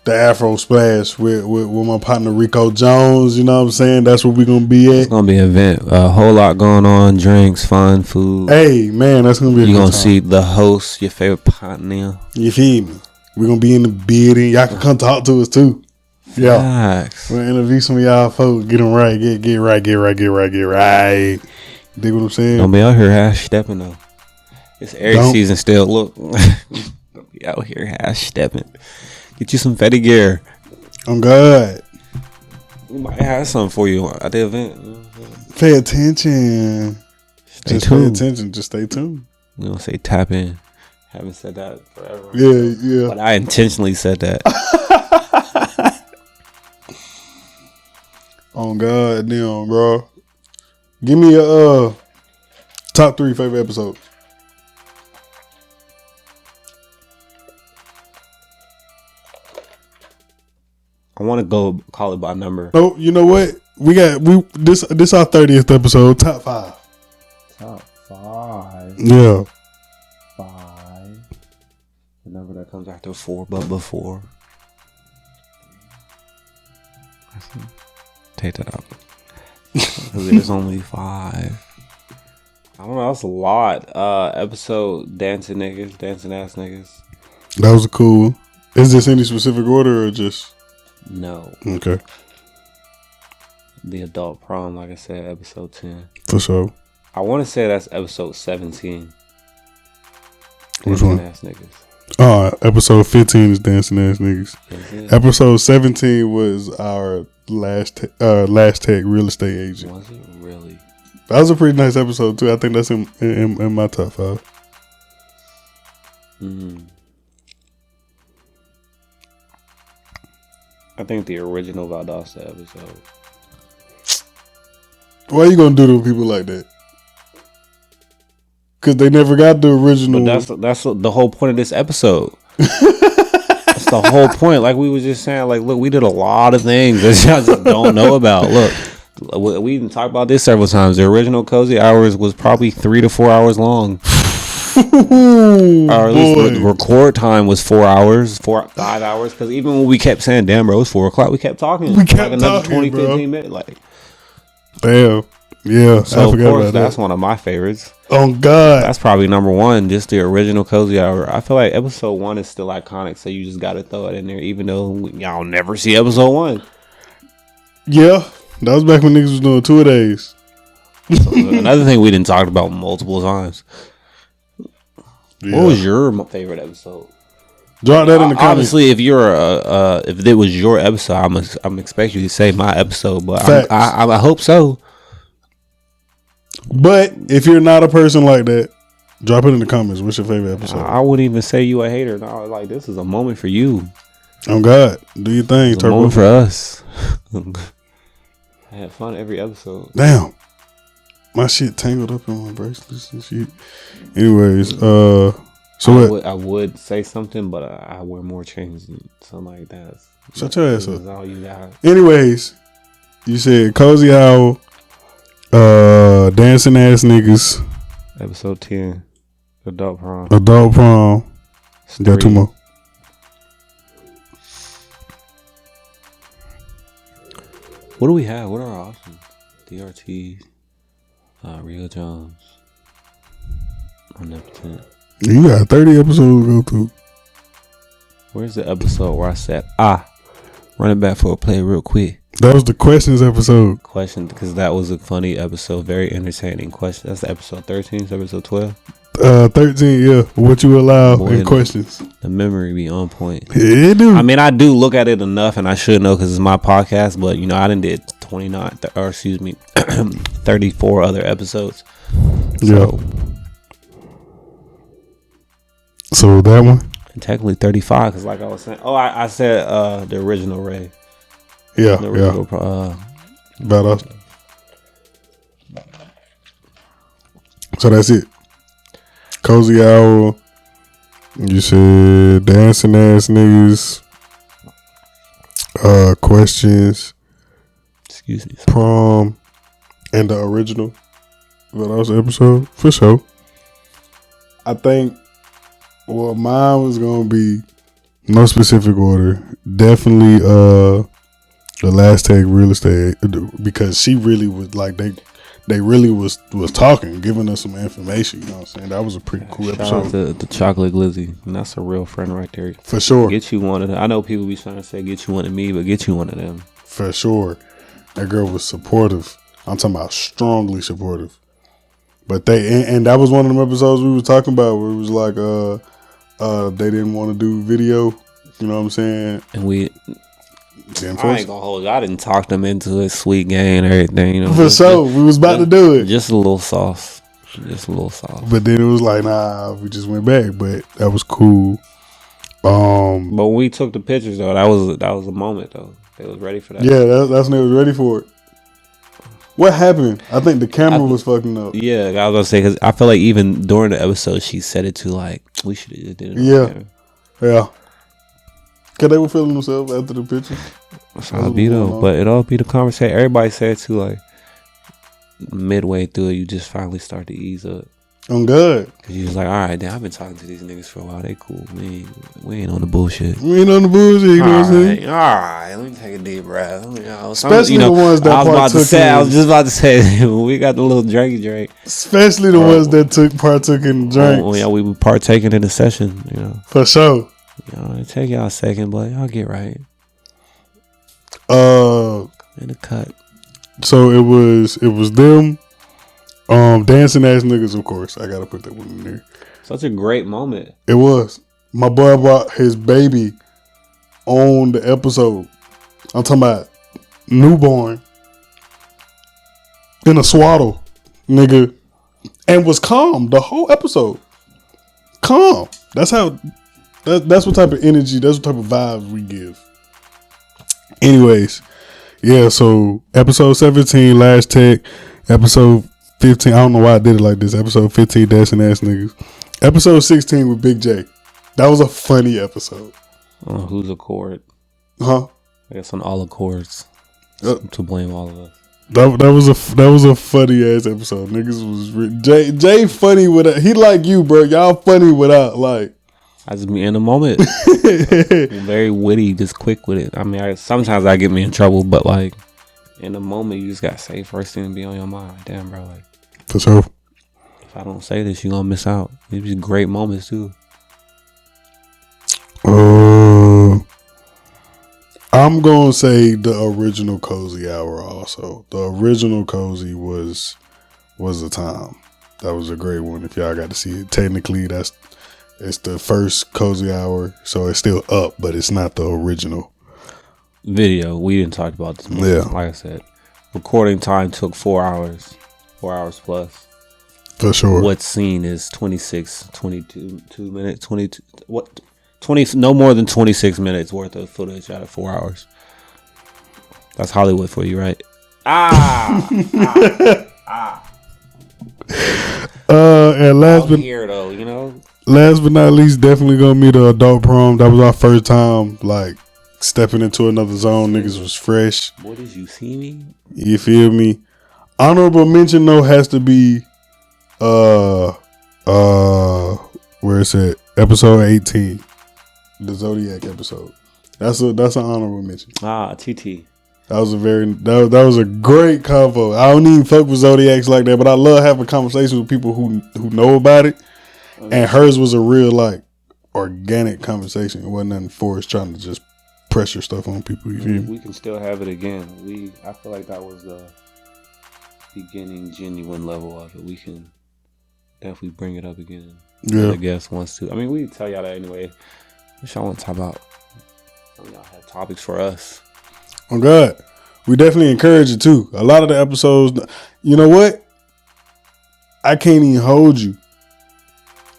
Speaker 3: The Afro Splash with my partner Rico Jones. You know what I'm saying? That's where we gonna be at.
Speaker 4: It's gonna be an event. A whole lot going on. Drinks, fun, food.
Speaker 3: Hey man, that's gonna be.
Speaker 4: You gonna see the host, your favorite partner.
Speaker 3: You feel me? We're gonna be in the building. Y'all can come talk to us too. Yeah, we'll interview some of y'all folks. Get them right. Get right. Dig what I'm saying?
Speaker 4: Don't be out here hash stepping though. It's Aries season still. Look, don't be out here hash stepping. Get you some Fetty gear.
Speaker 3: I'm good.
Speaker 4: We might have something for you at the event.
Speaker 3: Pay attention.
Speaker 4: Stay tuned.
Speaker 3: Pay attention. Just stay tuned.
Speaker 4: We don't say tap in. Haven't said that forever.
Speaker 3: Yeah.
Speaker 4: But I intentionally said that.
Speaker 3: Oh God, damn, bro. Give me a top 3 favorite episodes.
Speaker 4: I want to go call it by number.
Speaker 3: No, you know what? This our 30th episode. Top 5.
Speaker 4: Top 5.
Speaker 3: Yeah.
Speaker 4: 5. The number that comes after 4, but before. Take that out. There's only 5. I don't know. That's a lot. Episode dancing ass niggas.
Speaker 3: That was a cool one. Is this any specific order or just?
Speaker 4: No.
Speaker 3: Okay.
Speaker 4: The adult prom, like I said, episode 10.
Speaker 3: For sure.
Speaker 4: I want to say that's episode 17.
Speaker 3: Which one?
Speaker 4: Ass niggas.
Speaker 3: Episode 15 is dancing ass niggas. Episode 17 was our last tech real estate agent.
Speaker 4: Was it really?
Speaker 3: That was a pretty nice episode too. I think that's in my top 5.
Speaker 4: I think the original Valdosta episode.
Speaker 3: Why you gonna do to people like that? Because they never got the original.
Speaker 4: But that's the whole point of this episode. That's the whole point. Like we was just saying, like, look, we did a lot of things that y'all just don't know about. Look, we even talked about this several times. The original Cozy Hours was probably 3 to 4 hours long. Or at least the record time was 4 hours, 5 hours. Because even when we kept saying, "Damn, bro, it's 4 o'clock," we kept talking.
Speaker 3: We kept
Speaker 4: like another
Speaker 3: talking,
Speaker 4: 15 minutes. Like,
Speaker 3: damn, yeah.
Speaker 4: so of course, that's one of my favorites.
Speaker 3: Oh God,
Speaker 4: That's probably number one, just the original Cozy Hour. I feel like episode 1 is still iconic, so you just got to throw it in there, even though y'all never see episode 1.
Speaker 3: yeah, that was back when niggas was doing 2 a days.
Speaker 4: So, another thing we didn't talk about multiple times.
Speaker 3: Yeah.
Speaker 4: What was your favorite episode?
Speaker 3: Drop that in the comments.
Speaker 4: Obviously, if you're if it was your episode, I'm expect you to say my episode, but I hope so.
Speaker 3: But if you're not a person like that, drop it in the comments. What's your favorite episode?
Speaker 4: I wouldn't even say you a hater. No, like this is a moment for you.
Speaker 3: Oh God, do your thing.
Speaker 4: It's a moment for us. I had fun every episode.
Speaker 3: Damn, my shit tangled up in my bracelets and shit. Anyways, so
Speaker 4: I would say something, but I wear more chains than something like that.
Speaker 3: Shut your ass up.
Speaker 4: That's all you got.
Speaker 3: Anyways, you said Cozy Hour, dancing ass niggas,
Speaker 4: Episode 10, Adult Prom.
Speaker 3: Adult Prom. Got 2 more.
Speaker 4: What do we have? What are our options? DRT, Rio Jones, Omnipotent.
Speaker 3: You got 30 episodes to go through.
Speaker 4: Where's the episode where I said, run it back for a play real quick?
Speaker 3: That was the questions episode.
Speaker 4: Question, because that was a funny episode, very entertaining question. That's the episode 13, so episode 12.
Speaker 3: 13, yeah. What you allow
Speaker 4: Boy,
Speaker 3: in questions.
Speaker 4: The memory be on point.
Speaker 3: Yeah, dude.
Speaker 4: I mean, I do look at it enough, and I should know because it's my podcast. But you know, I done did 34 other episodes. So,
Speaker 3: so that one.
Speaker 4: and technically 35, because like I was saying, I said the original Ray.
Speaker 3: Yeah,
Speaker 4: The original,
Speaker 3: about us. So that's it. Cozy Hour. You said dancing ass niggas. Questions.
Speaker 4: Excuse me.
Speaker 3: Prom. And the original. That was the episode. For sure. I think mine was gonna be no specific order. Definitely the last take real estate, because she really was like they really was talking, giving us some information. You know what I'm saying? That was a pretty cool
Speaker 4: Shout
Speaker 3: episode.
Speaker 4: out to the Chocolate Glizzy. And that's a real friend right there.
Speaker 3: For sure.
Speaker 4: Get you one of them. I know people be trying to say get you one of me, but get you one of them.
Speaker 3: For sure. That girl was supportive. I'm talking about strongly supportive. But and that was one of them episodes we was talking about where it was like they didn't want to do video. You know what I'm saying?
Speaker 4: And we
Speaker 3: I
Speaker 4: ain't gonna hold you. I didn't talk them into it, sweet game and everything. You know,
Speaker 3: for sure. We was about to do it.
Speaker 4: Just a little sauce. Just a little sauce.
Speaker 3: But then it was like, nah, we just went back. But that was cool.
Speaker 4: But when we took the pictures though, that was a moment though. They was ready for that.
Speaker 3: Yeah, that's when they was ready for it. What happened? I think the camera was fucking up.
Speaker 4: Yeah, I was gonna say, because I feel like even during the episode, she said it to like, we should have did it.
Speaker 3: Yeah. Cause they were feeling themselves after the picture.
Speaker 4: That's how it be though. But it all be the conversation. Everybody said too, like midway through it, you just finally start to ease up.
Speaker 3: I'm good.
Speaker 4: Cause you was like, all right, damn, I've been talking to these niggas for a while. They cool. We ain't on the bullshit.
Speaker 3: We ain't on the bullshit. You know what I'm saying?
Speaker 4: All right, let me take a deep breath.
Speaker 3: Especially the ones that partook
Speaker 4: I was just about to say, we got the little drink.
Speaker 3: Especially the ones that partook in the drinks.
Speaker 4: Oh, yeah, we were partaking in the session. You know,
Speaker 3: for sure.
Speaker 4: You know, it take y'all a second, but y'all get right. In the cut.
Speaker 3: So it was them. Dancing ass niggas, of course. I gotta put that one in there.
Speaker 4: Such a great moment.
Speaker 3: It was. My boy brought his baby on the episode. I'm talking about newborn in a swaddle, nigga, and was calm the whole episode. Calm. That's how. That's what type of energy. That's what type of vibes we give. Anyways, yeah. So episode 17, last tech. Episode 15. I don't know why I did it like this. Episode 15, dancing ass niggas. Episode 16 with Big J. That was a funny episode.
Speaker 4: Who's a chord?
Speaker 3: Huh?
Speaker 4: I guess on all accords. To blame all of us.
Speaker 3: That was a funny ass episode. Niggas was Jay funny without. He like you, bro. Y'all funny without like.
Speaker 4: I just be in the moment. Very witty, just quick with it. I mean, sometimes I get me in trouble, but like in the moment, you just gotta say first thing to be on your mind. Damn, bro. Like
Speaker 3: for sure.
Speaker 4: If I don't say this, you're gonna miss out. These be great moments too.
Speaker 3: I'm gonna say the original Cozy Hour. Also, the original Cozy was a time. That was a great one. If y'all got to see it, technically it's the first Cozy Hour, so it's still up, but it's not the original
Speaker 4: Video. We didn't talk about this movie.
Speaker 3: Yeah.
Speaker 4: Like I said, recording time took 4 hours. 4 hours plus.
Speaker 3: for sure.
Speaker 4: What's seen is 22 minutes, 22, what, 20, no more than 26 minutes worth of footage out of 4 hours. That's Hollywood for you, right?
Speaker 3: And last but
Speaker 4: Here though, you know,
Speaker 3: last but not least, definitely gonna be the adult prom. That was our first time like stepping into another zone. Niggas was fresh.
Speaker 4: what did you see me?
Speaker 3: You feel me? Honorable mention though has to be where it's at, episode 18, the Zodiac episode. That's an honorable mention.
Speaker 4: TT.
Speaker 3: That was that was a great convo. I don't even fuck with Zodiacs like that, but I love having conversations with people who know about it. And hers was a real like organic conversation. It wasn't nothing forced trying to just pressure stuff on people. You feel me?
Speaker 4: We can still have it again. I feel like that was the beginning genuine level of it. We can definitely bring it up again.
Speaker 3: Yeah.
Speaker 4: The guest wants to. I mean, we tell y'all that anyway. What y'all want to talk about? Some of y'all have topics for us.
Speaker 3: Oh God, we definitely encourage it too. A lot of the episodes, you know what? I can't even hold you.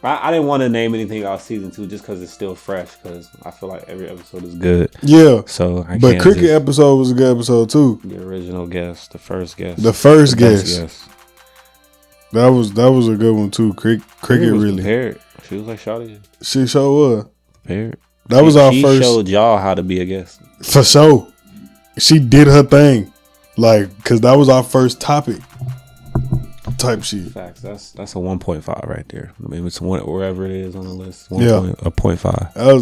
Speaker 4: I didn't want to name anything out season 2 just because it's still fresh. Because I feel like every episode is good.
Speaker 3: Yeah.
Speaker 4: So,
Speaker 3: but cricket episode was a good episode too.
Speaker 4: The original guest, the first guest,
Speaker 3: the first
Speaker 4: best
Speaker 3: guest. That was a good one too. Cricket
Speaker 4: was
Speaker 3: really.
Speaker 4: prepared. She was like, "Shawty,
Speaker 3: She sure was.
Speaker 4: prepared."
Speaker 3: That was our
Speaker 4: she
Speaker 3: first.
Speaker 4: showed y'all how to be a guest.
Speaker 3: For sure. She did her thing. Like, cause that was our first topic type shit.
Speaker 4: Facts. That's a 1.5 right there. I mean, it's wherever it is on the list. A 0.5.
Speaker 3: That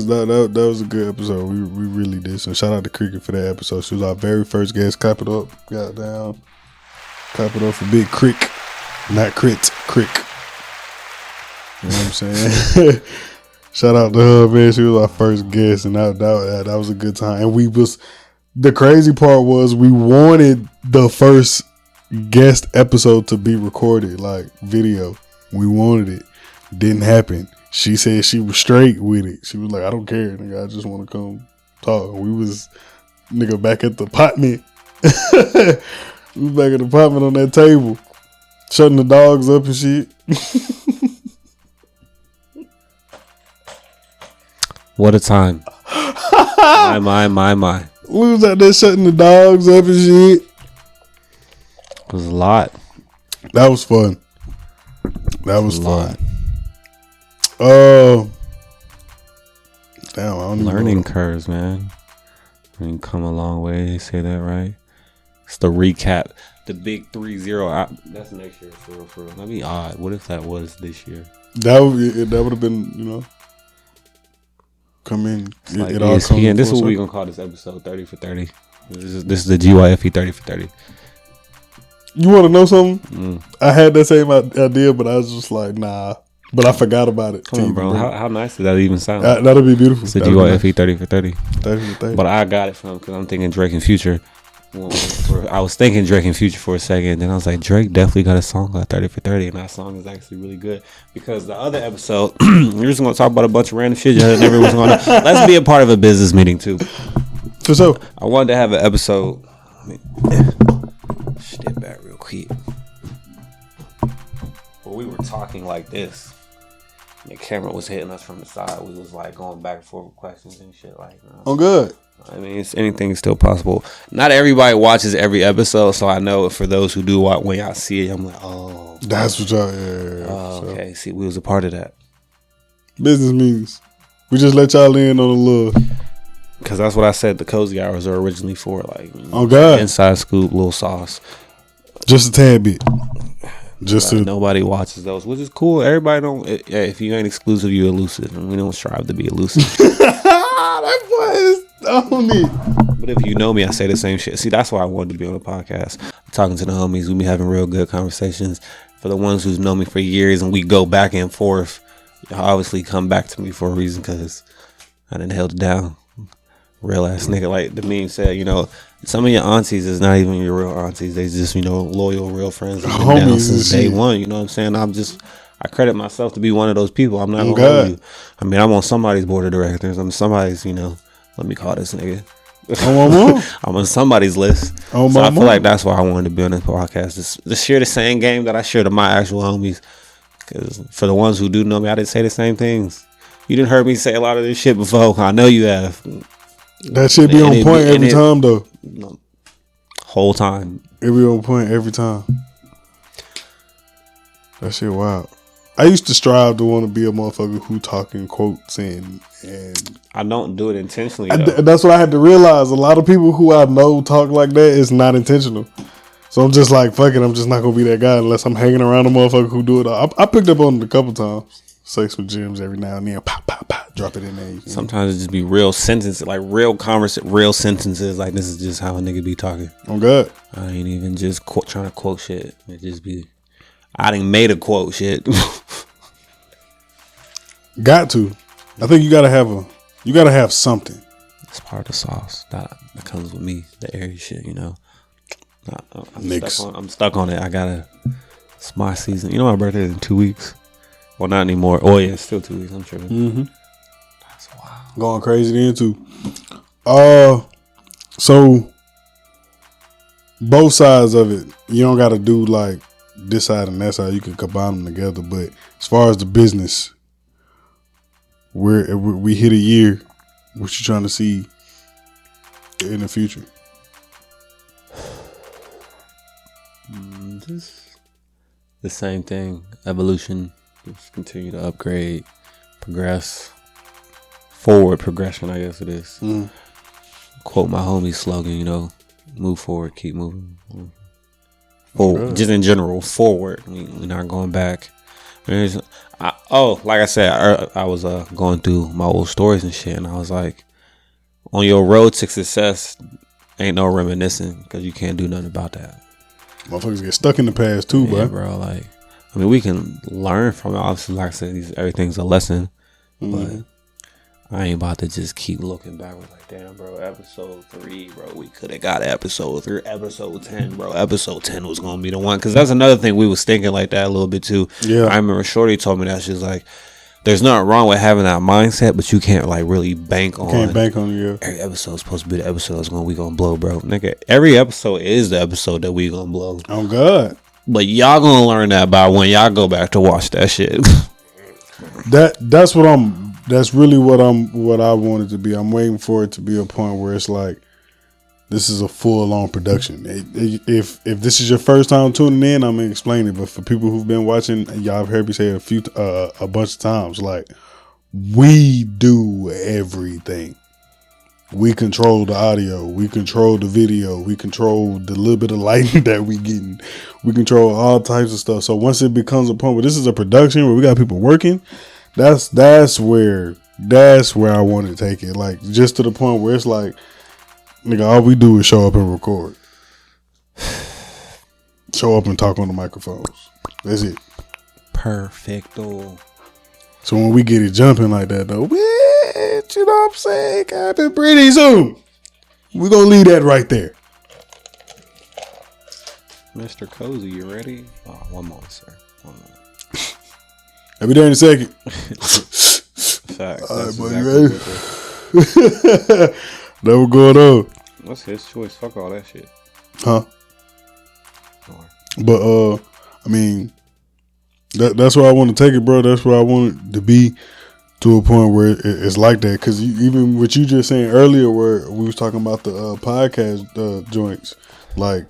Speaker 3: was a good episode. We really did. So shout out to Cricket for that episode. She was our very first guest. Clap it up. Goddamn. Clap it up for Big Crick. Not Crit. Crick. You know what I'm saying? Shout out to her, man. She was our first guest, and that was a good time. And the crazy part was we wanted the first guest episode to be recorded, like video. We wanted it. Didn't happen. She said she was straight with it. She was like, I don't care, nigga. I just want to come talk. We was, nigga, back at the apartment. We was back at the apartment on that table, shutting the dogs up and shit.
Speaker 4: What a time. My.
Speaker 3: We was out there shutting the dogs up and shit.
Speaker 4: It was a lot.
Speaker 3: That was fun. That was fun. Damn, I don't
Speaker 4: Learning curves, man. I mean, come a long way. Say that right. It's the recap. The big 3-0. That's next year, for real. That'd be odd. What if that was this year?
Speaker 3: That would have been, come in.
Speaker 4: Like
Speaker 3: it all comes
Speaker 4: ESPN. This is what
Speaker 3: full
Speaker 4: we're going to call this episode 30 for 30. This is the GYFE 30 for 30.
Speaker 3: You want to know something? I had that same idea, but I was just like, nah. But I forgot about it.
Speaker 4: Come on, bro. How nice does that even sound?
Speaker 3: That'll be beautiful.
Speaker 4: It's the GYFE 30 for 30.
Speaker 3: 30 for 30.
Speaker 4: But I got it from, because I'm thinking Drake and Future. I was thinking Drake and Future for a second. Then I was like, Drake definitely got a song called 30 for 30. And that song is actually really good. Because the other episode, we're just going to talk about a bunch of random shit. Everyone's going to. Let's be a part of a business meeting, too.
Speaker 3: For sure.
Speaker 4: I wanted to have an episode. Step back real quick. Where we were talking like this. The camera was hitting us from the side. We was like going back and forth with questions and shit like that.
Speaker 3: Oh, good.
Speaker 4: I mean, anything is still possible. Not everybody watches every episode, so I know for those who do watch, when y'all see it, I'm like, oh.
Speaker 3: That's what y'all, yeah.
Speaker 4: Oh, okay. See, we was a part of that.
Speaker 3: Business meetings. We just let y'all in on a little.
Speaker 4: Because that's what I said the cozy hours are originally for. Like,
Speaker 3: oh, God.
Speaker 4: Inside scoop, little sauce.
Speaker 3: Just a tad bit. Just
Speaker 4: like, nobody watches those, which is cool. Everybody don't. If you ain't exclusive, you elusive, and we don't strive to be elusive.
Speaker 3: That boy is on it.
Speaker 4: But if you know me, I say the same shit. See, that's why I wanted to be on the podcast. Talking to the homies, we be having real good conversations. for the ones who's known me for years and we go back and forth, y'all obviously come back to me for a reason because I done held it down. Real ass nigga, like the meme said, you know, some of your aunties is not even your real aunties. They just, you know, loyal, real friends. Been down since day one. You know what I'm saying? I credit myself to be one of those people. I'm not gonna hold you. I mean, I'm on somebody's board of directors. I'm somebody's, you know, let me call this nigga. I'm on somebody's list. So I feel like that's why I wanted to be on this podcast. To share the same game that I share to my actual homies. Because for the ones who do know me, I didn't say the same things. You didn't heard me say a lot of this shit before. I know you have.
Speaker 3: That shit be on point every time, though.
Speaker 4: Whole time.
Speaker 3: It be on point every time. That shit wild. I used to strive to want to be a motherfucker who talking quotes and
Speaker 4: I don't do it intentionally.
Speaker 3: That's what I had to realize. A lot of people who I know talk like that is not intentional. So I'm just like, fuck it. I'm just not gonna be that guy unless I'm hanging around a motherfucker who do it. I picked up on it a couple times. Say some gems every now and then. Pop, pop, pop. Drop it in there.
Speaker 4: Sometimes it just be real sentences, like real real sentences. Like this is just how a nigga be talking.
Speaker 3: Oh God.
Speaker 4: I ain't even just trying to quote shit. It just be, I done made a quote shit.
Speaker 3: Got to. I think you gotta have something.
Speaker 4: It's part of the sauce that comes with me. The airy shit, you know. I'm stuck on it. It's my season. You know my birthday is in 2 weeks. Well, not anymore. Oh yeah, it's still 2 weeks. I'm tripping.
Speaker 3: Mm-hmm.
Speaker 4: That's wild.
Speaker 3: Going crazy then too. So both sides of it, you don't gotta do like this side and that side. You can combine them together. But as far as the business, we hit a year. What you trying to see in the future?
Speaker 4: Just the same thing. Evolution. Just continue to upgrade, progress, forward progression. I guess it is. Quote my homie's slogan. You know, move forward, keep moving. Forward, okay. Just in general, forward. We're not going back. Like I said, I was going through my old stories and shit, and I was like, on your road to success, ain't no reminiscing because you can't do nothing about that.
Speaker 3: Motherfuckers get stuck in the past too,
Speaker 4: bro. Like, I mean, we can learn from it. Obviously, like I said, everything's a lesson, but I ain't about to just keep looking backwards. Like, damn, bro, episode 3, bro, we could have got episode 3, episode 10, bro. Episode 10 was gonna be the one, because that's another thing we was thinking like that a little bit too. Yeah, I remember Shorty told me that. She's like, there's nothing wrong with having that mindset, but you can't like really bank on.
Speaker 3: Can't bank on it. Yeah.
Speaker 4: Every episode's supposed to be the episode we gonna blow, bro. Nigga, every episode is the episode that we gonna blow.
Speaker 3: Oh God.
Speaker 4: But y'all gonna learn that by when y'all go back to watch that shit.
Speaker 3: That's really what I want it to be. I'm waiting for it to be a point where it's like, this is a full-on production. If this is your first time tuning in, I'm gonna explain it. But for people who've been watching, y'all have heard me say it a bunch of times. Like, we do everything. We control the audio. We control the video. We control the little bit of lighting that we getting. We control all types of stuff. So once it becomes a point where this is a production where we got people working, that's where I want to take it. Like, just to the point where it's like, nigga, all we do is show up and record. Show up and talk on the microphones. That's it.
Speaker 4: Perfecto.
Speaker 3: So when we get it jumping like that, though, bitch, you know what I'm saying? Happen pretty soon. We're going to leave that right there.
Speaker 4: Mr. Cozy, you ready? Oh, one moment, sir. One moment.
Speaker 3: I'll be there in a second.
Speaker 4: Facts.
Speaker 3: All right, buddy, you ready? That was going on.
Speaker 4: What's his choice? Fuck all that shit.
Speaker 3: Huh? But, I mean, that's where I want to take it, bro. That's where I want it to be, to a point where it's like that. Because even what you just saying earlier, where we was talking about the podcast joints, like,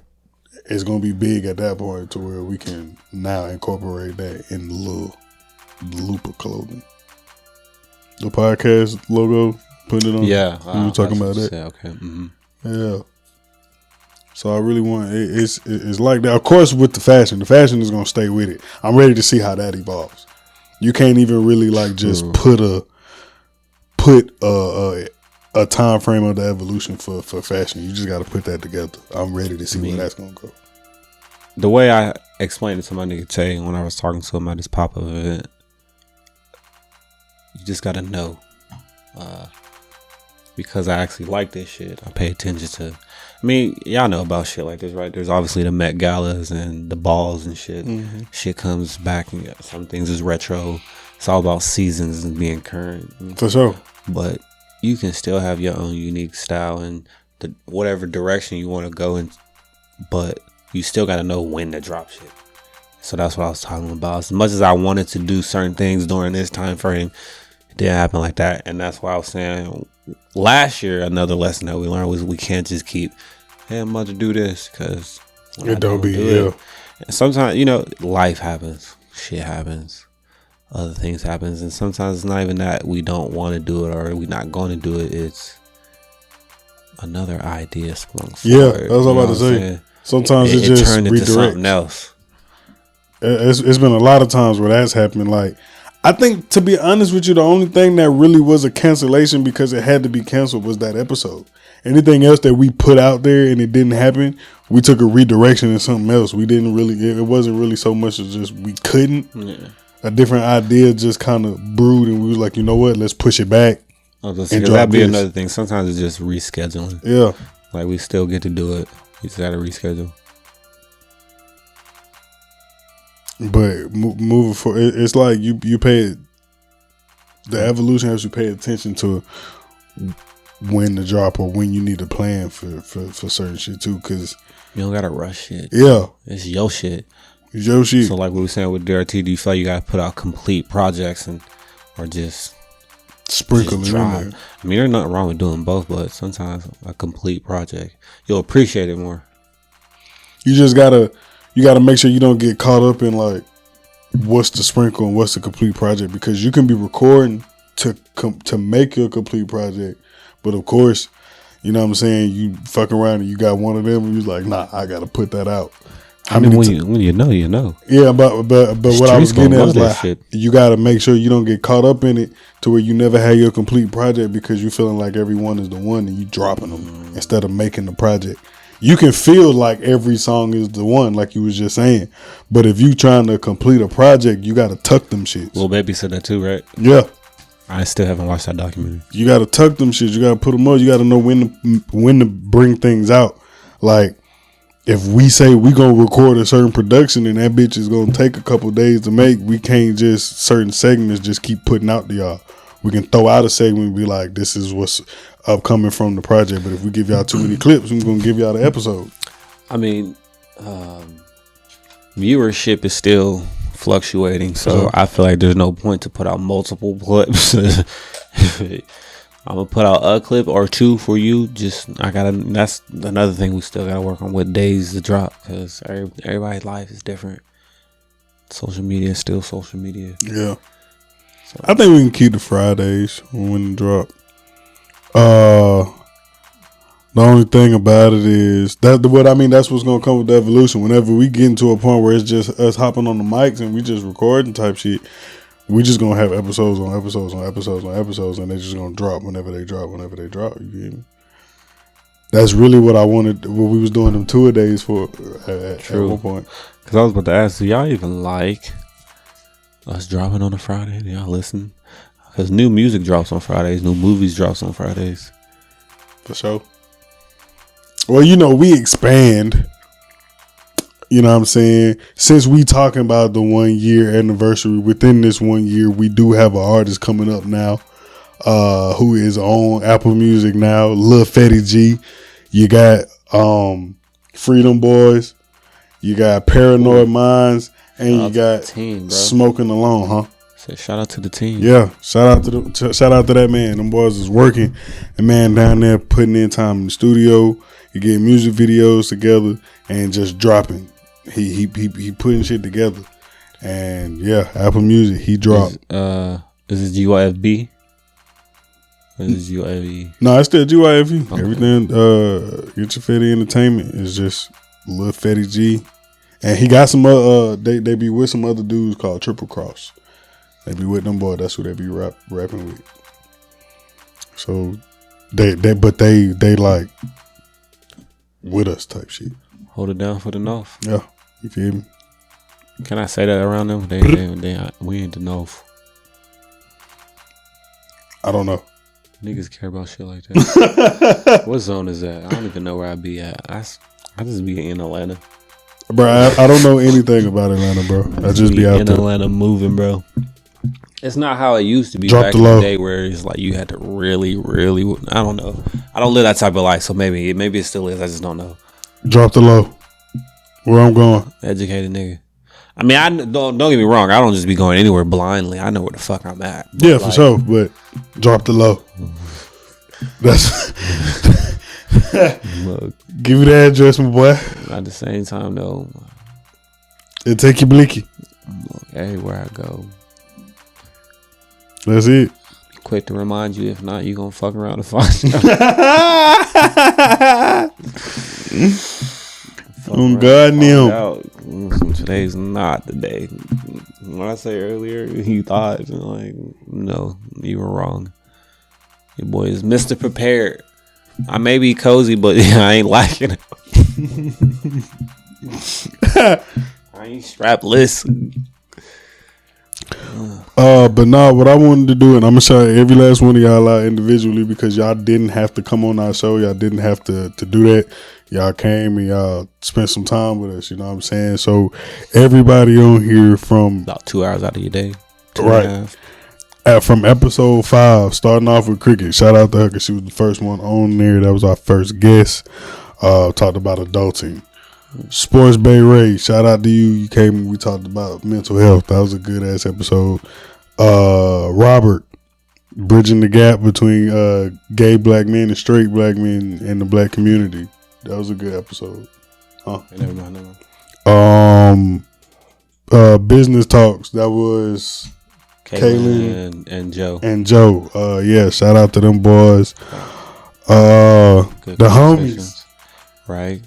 Speaker 3: it's going to be big at that point to where we can now incorporate that in the loop of clothing. The podcast logo, putting it on.
Speaker 4: Yeah.
Speaker 3: We were talking about that.
Speaker 4: Okay. Mm-hmm.
Speaker 3: Yeah. So I really want it's like that. Of course, with the fashion is gonna stay with it. I'm ready to see how that evolves. You can't even really like just put a time frame of the evolution for fashion. You just got to put that together. I'm ready to see where that's gonna go.
Speaker 4: the way I explained it to my nigga Tay when I was talking to him at this pop-up event, you just gotta know. Because I actually like this shit, I pay attention to. I mean, y'all know about shit like this, right? There's obviously the Met Galas and the balls and shit. Mm-hmm. Shit comes back, and some things is retro. It's all about seasons and being current.
Speaker 3: For sure.
Speaker 4: But you can still have your own unique style and whatever direction you want to go in. But you still got to know when to drop shit. So that's what I was talking about. As much as I wanted to do certain things during this time frame, it didn't happen like that. And that's why I was saying last year, another lesson that we learned was we can't just keep, hey, I'm about to do this because
Speaker 3: it don't be, yeah.
Speaker 4: And sometimes, you know, life happens, shit happens, other things happens. And sometimes it's not even that we don't want to do it or we're not going to do it. It's another idea sprung forward.
Speaker 3: Yeah, that's what I'm about to say. Sometimes it just
Speaker 4: turned into
Speaker 3: redirects.
Speaker 4: something else.
Speaker 3: It's been a lot of times where that's happened. Like, I think, to be honest with you, the only thing that really was a cancellation because it had to be canceled was that episode. Anything else that we put out there and it didn't happen, we took a redirection in something else. We didn't really, it wasn't really so much as just we couldn't. Yeah. A different idea just kind of brewed and we was like, you know what, let's push it back.
Speaker 4: That'd be another thing. Sometimes it's just rescheduling.
Speaker 3: Yeah.
Speaker 4: Like, we still get to do it. You just got to reschedule.
Speaker 3: But moving forward, it's like you pay the evolution has you pay attention to when to drop or when you need to plan for certain shit too, because
Speaker 4: you don't gotta rush shit.
Speaker 3: Yeah,
Speaker 4: it's your shit.
Speaker 3: It's your shit.
Speaker 4: So like we were saying with DRT, do you feel like you gotta put out complete projects or just
Speaker 3: sprinkle it in there?
Speaker 4: I mean, there's nothing wrong with doing both, but sometimes a complete project, you'll appreciate it more.
Speaker 3: You just gotta make sure you don't get caught up in like what's the sprinkle and what's the complete project, because you can be recording to make your complete project, but of course, you know what I'm saying, you fuck around and you got one of them and you're like, nah, I gotta put that out.
Speaker 4: When you know, you know.
Speaker 3: Yeah, but what I was getting at is like shit. You gotta make sure you don't get caught up in it to where you never had your complete project because you're feeling like everyone is the one and you dropping them instead of making the project. You can feel like every song is the one, like you was just saying. But if you trying to complete a project, you got to tuck them shits.
Speaker 4: Lil Baby said that too, right?
Speaker 3: Yeah.
Speaker 4: I still haven't watched that documentary.
Speaker 3: You got to tuck them shits. You got to put them up. You got to know when to bring things out. Like, if we say we going to record a certain production and that bitch is going to take a couple days to make, we can't just, certain segments just keep putting out to y'all. We can throw out a segment and be like, this is what's upcoming from the project. But if we give y'all too many clips, we're going to give y'all the episode.
Speaker 4: I mean, viewership is still fluctuating. So I feel like there's no point to put out multiple clips. I'm going to put out a clip or two for you. That's another thing we still got to work on with days to drop, because everybody's life is different. Social media is still social media.
Speaker 3: Yeah. So I think we can keep the Fridays when to drop. The only thing about it is that's what's gonna come with the evolution. Whenever we get into a point where it's just us hopping on the mics and we just recording type shit, we just gonna have episodes on episodes on episodes on episodes, and they're just gonna drop whenever they drop. You get me? That's really what I wanted. What we was doing them 2 a days for at one point.
Speaker 4: Because I was about to ask, do y'all even like us dropping on a Friday? Do y'all listen? Because new music drops on Fridays, new movies drops on Fridays.
Speaker 3: For sure. Well, we expand. You know what I'm saying? Since we talking about the 1 year anniversary, within this 1 year, we do have an artist coming up now, who is on Apple Music now, Lil Fetty G. You got Freedom Boys. You got Paranoid Minds, and you got
Speaker 4: team,
Speaker 3: Smoking Alone, huh?
Speaker 4: So shout out to the team.
Speaker 3: Yeah, shout out to that man. Them boys is working. The man down there putting in time in the studio. He getting music videos together and just dropping. He putting shit together. And yeah, Apple Music, he dropped.
Speaker 4: Is it GYFB? Or is it GYFE?
Speaker 3: No, it's still GYFE.
Speaker 4: Okay.
Speaker 3: Everything Get Your Fetty Entertainment is just Lil Fetty G. And he got some they be with some other dudes called Triple Cross. They be with them boys. That's who they be rapping with. So they like with us type shit.
Speaker 4: Hold it down for the North.
Speaker 3: Yeah. You feel me?
Speaker 4: Can I say that around them? We ain't the North.
Speaker 3: I don't know.
Speaker 4: Niggas care about shit like that. What zone is that? I don't even know where I be at. I just be in Atlanta.
Speaker 3: Bro, I don't know anything about Atlanta, bro. I just be out
Speaker 4: in
Speaker 3: there.
Speaker 4: Atlanta moving, bro. It's not how it used to be
Speaker 3: Drop
Speaker 4: back
Speaker 3: the
Speaker 4: in
Speaker 3: low.
Speaker 4: the day where it's like you had to really, I don't know. I don't live that type of life, so maybe it still is. I just don't know.
Speaker 3: Drop the low. Where I'm going.
Speaker 4: Educated nigga. I mean, I don't get me wrong. I don't just be going anywhere blindly. I know where the fuck I'm at. But
Speaker 3: Yeah, for sure. But drop the low. That's
Speaker 4: Look,
Speaker 3: give me the address, my boy.
Speaker 4: at the same time, though,
Speaker 3: And take your blicky.
Speaker 4: look, everywhere I go,
Speaker 3: That's it.
Speaker 4: quick to remind you. If not, you gonna fuck around and find
Speaker 3: On God knew.
Speaker 4: out. Today's not the day. When I say earlier, you thought like, no, you were wrong. Your boy is Mr. Prepared. I may be cozy, but I ain't liking it. I ain't strapless.
Speaker 3: But nah, what I wanted to do, and I'm gonna shout every last one of y'all out individually because y'all didn't have to come on our show. Y'all didn't have to do that. Y'all came and y'all spent some time with us. You know what I'm saying? So everybody on here from
Speaker 4: About 2 hours out of your day.
Speaker 3: Right. From episode 5, starting off with Cricket. Shout out to her because she was the first one on there. That was our first guest. Talked about adulting. Sports Bay Ray, shout out to you. You came and we talked about mental health. That was a good ass episode. Robert, bridging the gap between gay black men and straight black men in the black community. That was a good episode.
Speaker 4: Never mind.
Speaker 3: Business talks. That was
Speaker 4: Kaylin and Joe.
Speaker 3: and Joe. Yeah, shout out to them boys.
Speaker 4: Good
Speaker 3: The homies.
Speaker 4: conversations. Right,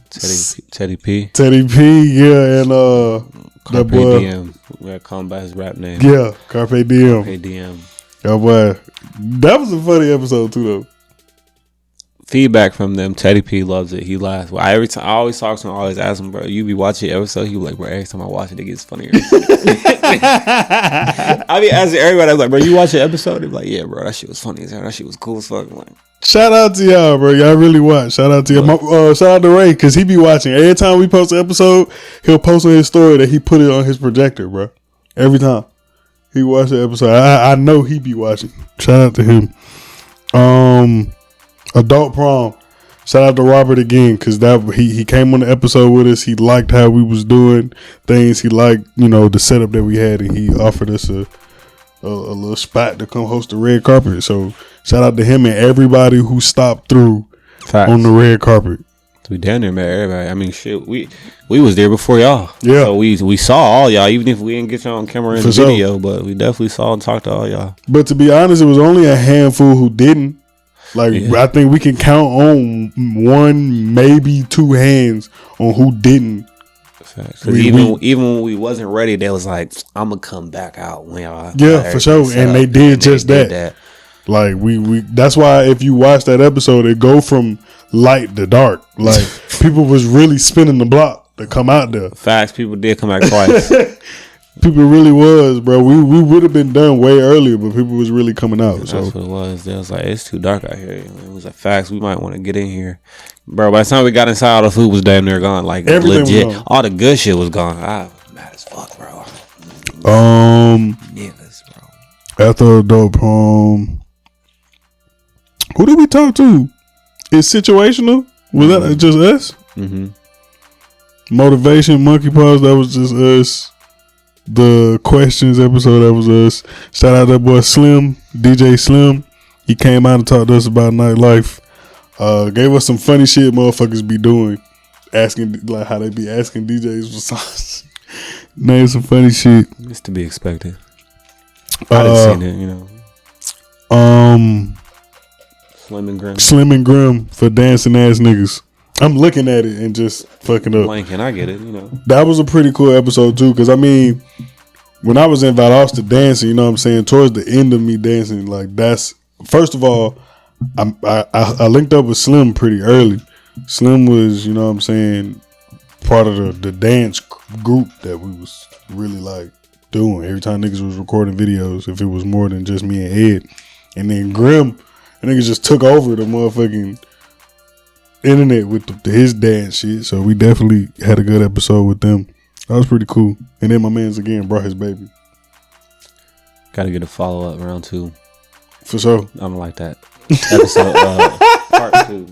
Speaker 4: Teddy P,
Speaker 3: yeah, and
Speaker 4: Carpe
Speaker 3: that boy,
Speaker 4: Diem. We gotta call him by his rap name.
Speaker 3: yeah, Carpe Diem.
Speaker 4: Carpe Diem.
Speaker 3: Yeah, boy, that was a funny episode too, though.
Speaker 4: Feedback from them. Teddy P loves it. He laughs. Well, every time I always talk to him, I always ask him, bro, you be watching the episode? He be like, bro, every time I watch it, it gets funnier. I be asking everybody, I was like, bro, you watch the episode? They be like, yeah, bro, that shit was funny as hell. That shit was cool as fuck. I'm like,
Speaker 3: Shout out to y'all, bro. Y'all really watch. Shout out to y'all. Shout out to Ray because he be watching. Every time we post an episode, he'll post on his story that he put it on his projector, bro. Every time he watch the episode, I know he be watching. Shout out to him. Adult Prom. Shout out to Robert again because that he came on the episode with us. He liked how we was doing things. He liked the setup that we had, and he offered us a little spot to come host the red carpet. So shout out to him and everybody who stopped through on the red carpet.
Speaker 4: we down there met everybody. I mean, shit, we was there before y'all.
Speaker 3: Yeah.
Speaker 4: So we saw all y'all, even if we didn't get y'all on camera in the video, but we definitely saw and talked to all y'all.
Speaker 3: But to be honest, it was only a handful who didn't. I think we can count on one, maybe two hands on who didn't.
Speaker 4: Because even when we wasn't ready, they was like, "I'm gonna come back out when y'all."
Speaker 3: Yeah, for sure, and they did just that. Like we that's why if you watch that episode, it go from light to dark. Like people was really spinning the block to come out there.
Speaker 4: Facts, people did come back twice.
Speaker 3: People really was, bro. We would have been done way earlier, but people was really coming out.
Speaker 4: That's
Speaker 3: so
Speaker 4: what it was. They was like, it's too dark out here. It was like, facts, we might want to get in here, bro. By the time we got inside, all the food was damn near gone. Like
Speaker 3: everything
Speaker 4: legit, all the good shit was gone. I was mad as fuck, bro. Niggas, bro.
Speaker 3: After Adult Prom, who did we talk to? It's situational. Was that just us?
Speaker 4: Mm-hmm.
Speaker 3: Motivation, monkey paws. That was just us. The questions episode, that was us. Shout out that boy Slim, DJ Slim. He came out and talked to us about nightlife. Gave us some funny shit motherfuckers be doing. Asking, like, how they be asking DJs for songs. Name some funny shit.
Speaker 4: It's to be expected. I didn't seen it, Slim and Grim
Speaker 3: for dancing ass niggas. I'm looking at it and just fucking up.
Speaker 4: Blanking, I get it,
Speaker 3: That was a pretty cool episode too, because I mean, when I was in Valdosta dancing, you know what I'm saying, towards the end of me dancing, like that's, first of all, I linked up with Slim pretty early. Slim was, you know what I'm saying, part of the dance group that we was really like doing. Every time niggas was recording videos, if it was more than just me and Ed, and then Grim, and niggas just took over the motherfucking internet with his dance shit. So we definitely had a good episode with them. That was pretty cool. And then my man's again brought his baby.
Speaker 4: Got to get a follow up round 2.
Speaker 3: For sure.
Speaker 4: I don't like that episode. Part 2.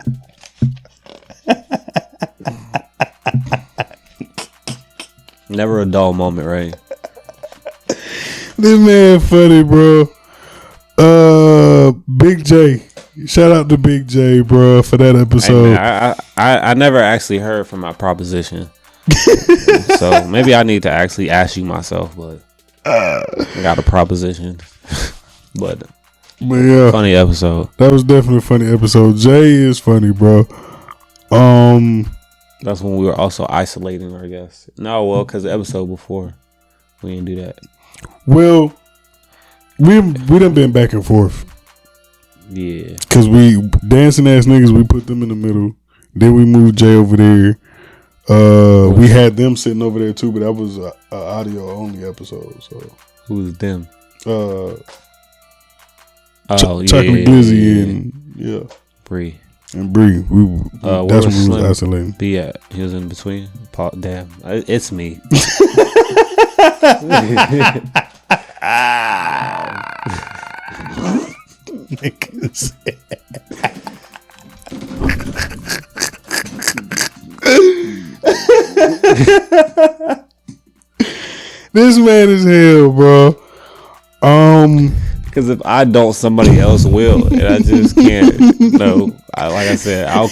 Speaker 4: Never a dull moment, right?
Speaker 3: This man funny, bro. Big J. Shout out to Big J, bro, for that episode.
Speaker 4: Hey, man, I never actually heard from my proposition. So maybe I need to actually ask you myself, but I got a proposition. But
Speaker 3: yeah,
Speaker 4: funny episode.
Speaker 3: That was definitely a funny episode. Jay is funny, bro.
Speaker 4: That's when we were also isolating our guests. No, well, because the episode before we didn't do that.
Speaker 3: Well, we done been back and forth.
Speaker 4: Yeah,
Speaker 3: cause we dancing ass niggas. We put them in the middle. Then we moved Jay over there. We had them sitting over there too, but that was a audio only episode. So
Speaker 4: who's them?
Speaker 3: Chocolate Glizzy and Bree. And Bree. That's when we was isolating.
Speaker 4: Be at. He was in between. Damn, it's me.
Speaker 3: Niggas. This man is hell, bro.
Speaker 4: Because if I don't, somebody else will, and I just can't. No, like I said, I'll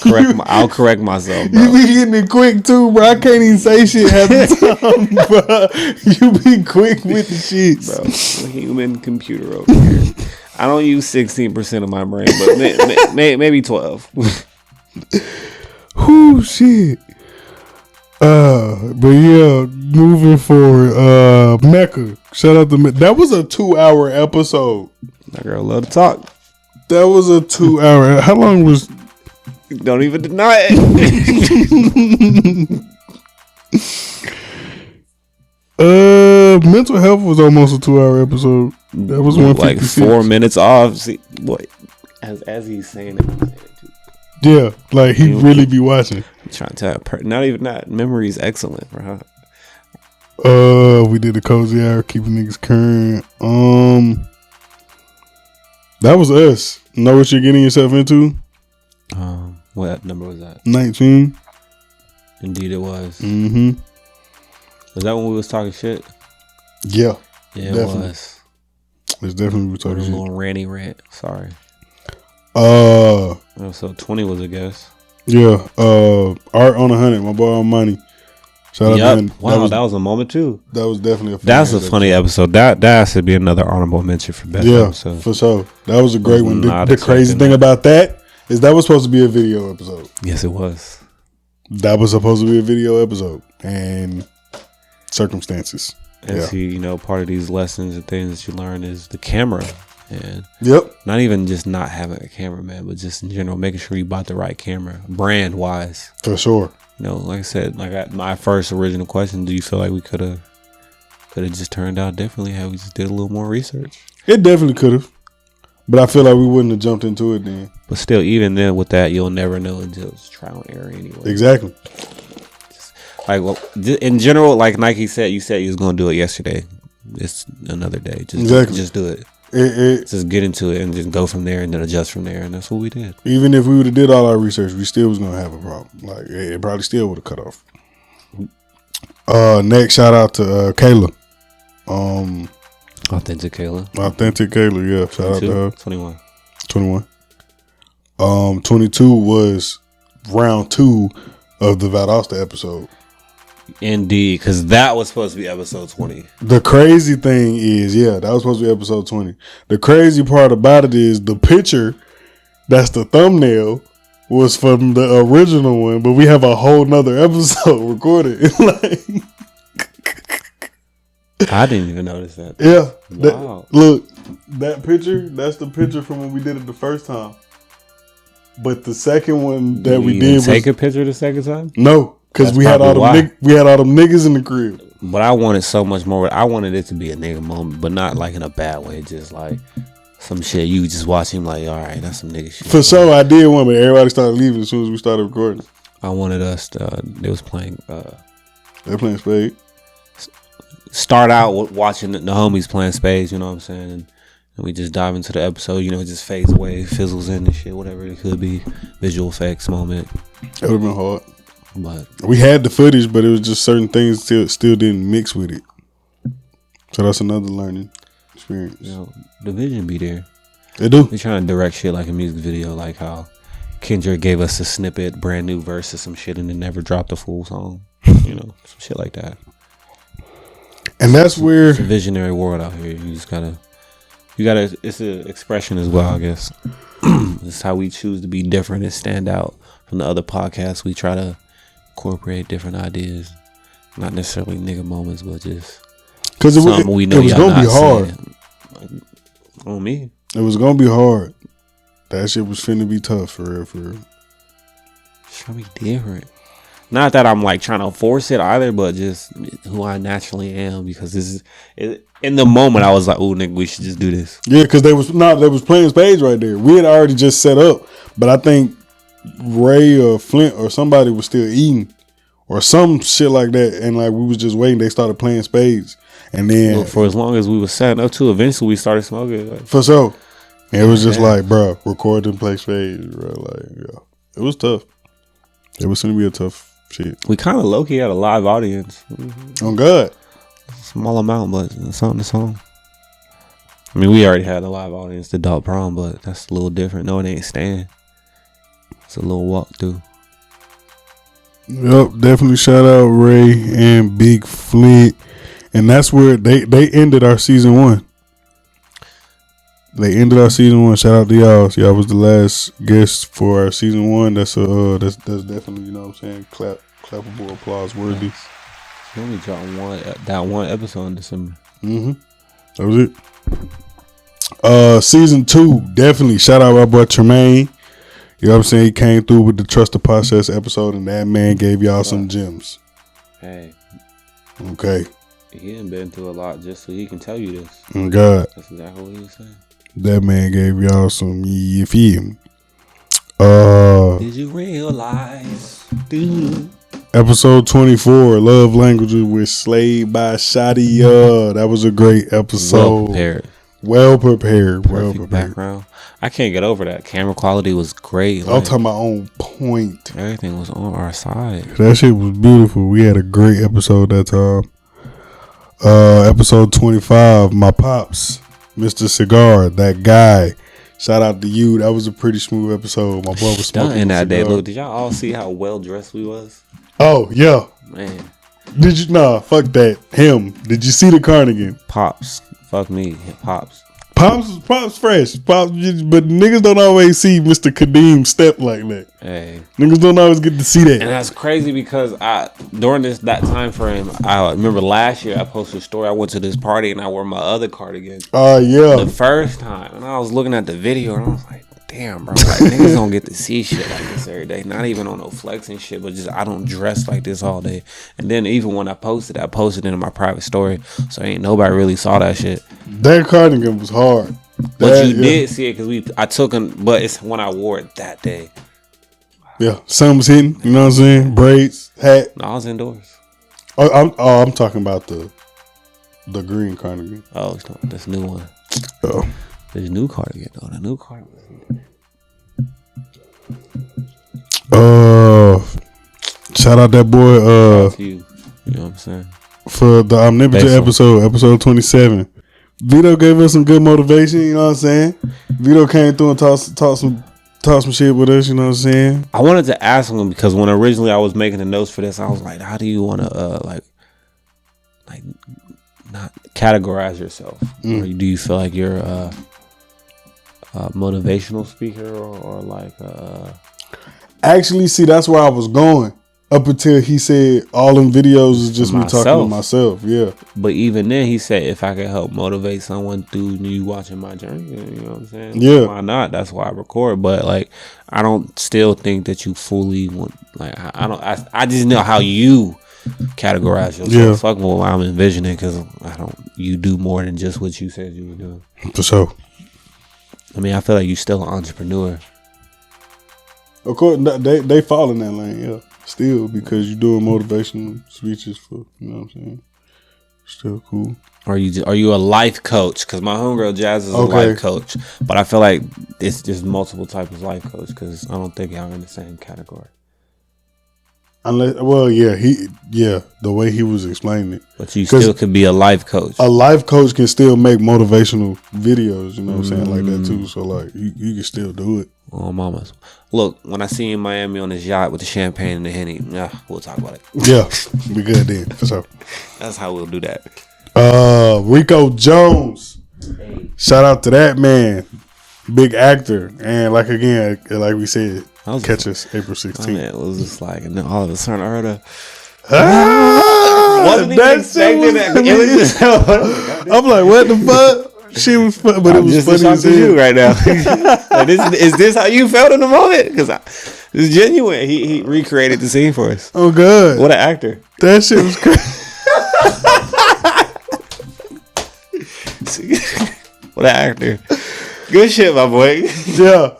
Speaker 4: correct myself, bro.
Speaker 3: You be getting it quick too, bro. I can't even say shit half the time, bro. You be quick with the shit,
Speaker 4: bro. I'm a human computer over here. I don't use 16% of my brain, but maybe 12.
Speaker 3: Whoo, shit. But yeah, moving forward, Mecca. Shout out to Mecca. That was a 2-hour episode.
Speaker 4: My girl love to talk.
Speaker 3: That was a 2-hour. How long was?
Speaker 4: Don't even deny it.
Speaker 3: Mental health was almost a 2-hour episode. That was
Speaker 4: like 4 minutes off. See, boy, as he's saying it, he's saying it too.
Speaker 3: Yeah, like he really be watching.
Speaker 4: I'm trying to tell you, not even that. Memory is excellent, bro.
Speaker 3: We did a cozy hour, keeping niggas current. That was us. Know what you're getting yourself into?
Speaker 4: What number was that?
Speaker 3: 19.
Speaker 4: Indeed, it was.
Speaker 3: Mm-hmm.
Speaker 4: Was that when we was talking shit?
Speaker 3: Yeah.
Speaker 4: Yeah, it was.
Speaker 3: It's definitely we talking shit.
Speaker 4: A little ranty rant. Sorry. So 20 was a guess.
Speaker 3: Yeah. Art on 100. My boy Armani. Shout out to him.
Speaker 4: Wow, that was a moment too.
Speaker 3: That was definitely
Speaker 4: That's a funny episode. That has to be another honorable mention for best episode.
Speaker 3: Yeah, for sure. That was a great one. The crazy thing about that is that was supposed to be a video episode.
Speaker 4: Yes, it was.
Speaker 3: That was supposed to be a video episode, and circumstances.
Speaker 4: And see, part of these lessons and things that you learn is the camera. And not even just not having a cameraman, but just in general, making sure you bought the right camera, brand wise.
Speaker 3: For sure.
Speaker 4: Like I said, my first original question: do you feel like we could have just turned out differently had we just did a little more research?
Speaker 3: It definitely could have, but I feel like we wouldn't have jumped into it then.
Speaker 4: But still, even then, with that, you'll never know until it's trial and error anyway.
Speaker 3: Exactly.
Speaker 4: In general, like Nike said, you said you was gonna do it yesterday. It's another day. Just do it. Just get into it and just go from there and then adjust from there, and that's what we did.
Speaker 3: Even if we would have did all our research, we still was gonna have a problem. Like it probably still would have cut off. Next, shout out to Kayla.
Speaker 4: Authentic Kayla,
Speaker 3: yeah. Shout out to her.
Speaker 4: 21.
Speaker 3: 22 was round 2 of the Valdosta episode.
Speaker 4: Indeed, because that was supposed to be episode 20.
Speaker 3: The crazy thing is, that was supposed to be episode 20. The crazy part about it is the picture, that's the thumbnail, was from the original one, but we have a whole nother episode recorded.
Speaker 4: I didn't even notice that.
Speaker 3: Yeah.
Speaker 4: Wow.
Speaker 3: Look, that picture, that's the picture from when we did it the first time. But the second one that we did
Speaker 4: take a picture the second time?
Speaker 3: No. Because we had all them niggas in the crib.
Speaker 4: But I wanted so much more. I wanted it to be a nigga moment, but not like in a bad way. Just like some shit you just watch him like, all right, that's some nigga shit.
Speaker 3: For sure, I did one, but everybody started leaving as soon as we started recording.
Speaker 4: I wanted us to, they was playing.
Speaker 3: They're playing Spade.
Speaker 4: Start out with watching the homies playing Spades, you know what I'm saying? And we just dive into the episode, you know, it just fades away, fizzles in and shit, whatever it could be. Visual effects moment.
Speaker 3: It would have been hard.
Speaker 4: But
Speaker 3: we had the footage, but it was just certain things still didn't mix with it. So that's another learning experience.
Speaker 4: You know, the vision be there.
Speaker 3: They do.
Speaker 4: They trying to direct shit like a music video, like how Kendrick gave us a snippet, brand new verse or some shit, and then never dropped a full song. You know, some shit like that.
Speaker 3: And that's where
Speaker 4: it's a visionary world out here. You gotta. It's an expression as well, I guess. It's how we choose to be different and stand out from the other podcasts. We try to incorporate different ideas, not necessarily nigga moments, but just
Speaker 3: because it was gonna be hard.
Speaker 4: On me,
Speaker 3: it was gonna be hard. That shit was finna be tough for real.
Speaker 4: Should be different. Not that I'm like trying to force it either, but just who I naturally am. Because this is in the moment I was like, "Oh, nigga, we should just do this."
Speaker 3: Yeah, because they was playing Spades right there. We had already just set up, but I think Ray or Flint or somebody was still eating or some shit like that, and like we was just waiting. They started playing Spades, and then
Speaker 4: for as long as we was setting up to, eventually we started smoking. Like,
Speaker 3: for sure, and it was just like, bro, record and play Spades, bro. Like, yeah, it was tough. It was gonna be a tough shit.
Speaker 4: We kind of low key had a live audience.
Speaker 3: On God,
Speaker 4: small amount, but something to song. I mean, we already had a live audience, the Dog Prom, but that's a little different. No, it ain't staying. It's a little walk through.
Speaker 3: Yep, definitely shout out Ray and Big Flint. And that's where they ended our season 1. They ended our season 1. Shout out to y'all. Y'all was the last guest for our season 1. That's definitely, you know what I'm saying, clappable applause worthy.
Speaker 4: We only dropped that one episode in December.
Speaker 3: That was it. Season 2, definitely shout out my boy Tremaine. You know what I'm saying? He came through with the Trust the Process episode, and that man gave y'all some gems.
Speaker 4: Hey.
Speaker 3: Okay.
Speaker 4: He ain't been through a lot just so he can tell you this.
Speaker 3: Oh, God.
Speaker 4: That's exactly what he was saying.
Speaker 3: That man gave y'all some, you feel me?
Speaker 4: Did you realize?
Speaker 3: Episode 24, Love Languages with Slayed by Shadia. That was a great episode. Well prepared.
Speaker 4: Perfect background. I can't get over that. Camera quality was great.
Speaker 3: I'm talking about on point.
Speaker 4: Everything was on our side.
Speaker 3: That shit was beautiful. We had a great episode that time. Episode 25, my pops, Mr. Cigar, that guy. Shout out to you. That was a pretty smooth episode. My boy was smoking
Speaker 4: that day. Look, did y'all all see how well dressed we was?
Speaker 3: Oh yeah,
Speaker 4: man.
Speaker 3: Did you? Nah, fuck that. Him. Did you see the cardigan?
Speaker 4: Pops. Fuck me. Pops.
Speaker 3: Pops fresh. Pops, but niggas don't always see Mr. Kadeem step like that.
Speaker 4: Hey.
Speaker 3: Niggas don't always get to see that.
Speaker 4: And that's crazy because during that time frame, I remember last year I posted a story. I went to this party and I wore my other cardigan.
Speaker 3: Yeah.
Speaker 4: The first time. And I was looking at the video and I was like, damn, bro. Like, niggas don't get to see shit like this every day. Not even on no flexing shit, but just I don't dress like this all day. And then even when I posted it in my private story. So ain't nobody really saw that shit.
Speaker 3: That cardigan was hard.
Speaker 4: But you did see it because I took them, but it's when I wore it that day.
Speaker 3: Yeah, sun was hitting. You know what I'm saying? Braids, hat.
Speaker 4: No, I was indoors.
Speaker 3: I'm talking about the green cardigan.
Speaker 4: Oh, this new one.
Speaker 3: Oh,
Speaker 4: this new cardigan though. The new cardigan.
Speaker 3: Shout out that boy.
Speaker 4: You know what I'm saying?
Speaker 3: For the Omnipotent episode 27. Vito gave us some good motivation, you know what I'm saying? Vito came through and talk some shit with us, you know what I'm saying?
Speaker 4: I wanted to ask him because when originally I was making the notes for this, I was like, how do you want to like not categorize yourself? Or do you feel like you're a motivational speaker or like
Speaker 3: Actually, see, that's where I was going. Up until he said all them videos is just me talking to
Speaker 4: Myself.
Speaker 3: myself. Yeah.
Speaker 4: But even then, he said if I could help motivate someone through you watching my journey, you know what I'm saying?
Speaker 3: Yeah.
Speaker 4: Why not? That's why I record. But like, I don't still think that you fully want. Like, I don't. I just know how you categorize yourself.
Speaker 3: Yeah.
Speaker 4: Fuck what I'm envisioning, because I don't. You do more than just what you said you were doing.
Speaker 3: For sure.
Speaker 4: I mean, I feel like you're still an entrepreneur.
Speaker 3: Of course, they fall in that lane, yeah. Still, because you're doing motivational speeches for, you know what I'm saying? Still cool.
Speaker 4: Are you a life coach? Because my homegirl Jazz is a
Speaker 3: Okay.
Speaker 4: life coach, but I feel like it's just multiple types of life coach, because I don't think y'all in the same category.
Speaker 3: Unless, well, yeah, the way he was explaining it.
Speaker 4: But you
Speaker 3: 'Cause
Speaker 4: still could be a life coach.
Speaker 3: A life coach can still make motivational videos, you know what I'm saying, like that too. So like, you can still do it.
Speaker 4: Oh, mamas. Look, when I see you in Miami on this yacht with the champagne and the Henny, we'll talk about it.
Speaker 3: Yeah, we good then, for sure.
Speaker 4: That's how we'll do that.
Speaker 3: Rico Jones. Shout out to that man. Big actor. And like we said, catch us April 16th.
Speaker 4: Man, it was just like, and then all of a sudden I heard a...
Speaker 3: Wasn't even expecting that. I'm like, what the fuck? She was fun, but it was funny as hell.
Speaker 4: You right now. Like, is this how you felt in the moment? Because it's genuine. He recreated the scene for us.
Speaker 3: Oh, good.
Speaker 4: What an actor.
Speaker 3: That shit was crazy.
Speaker 4: What an actor. Good shit, my boy.
Speaker 3: Yeah.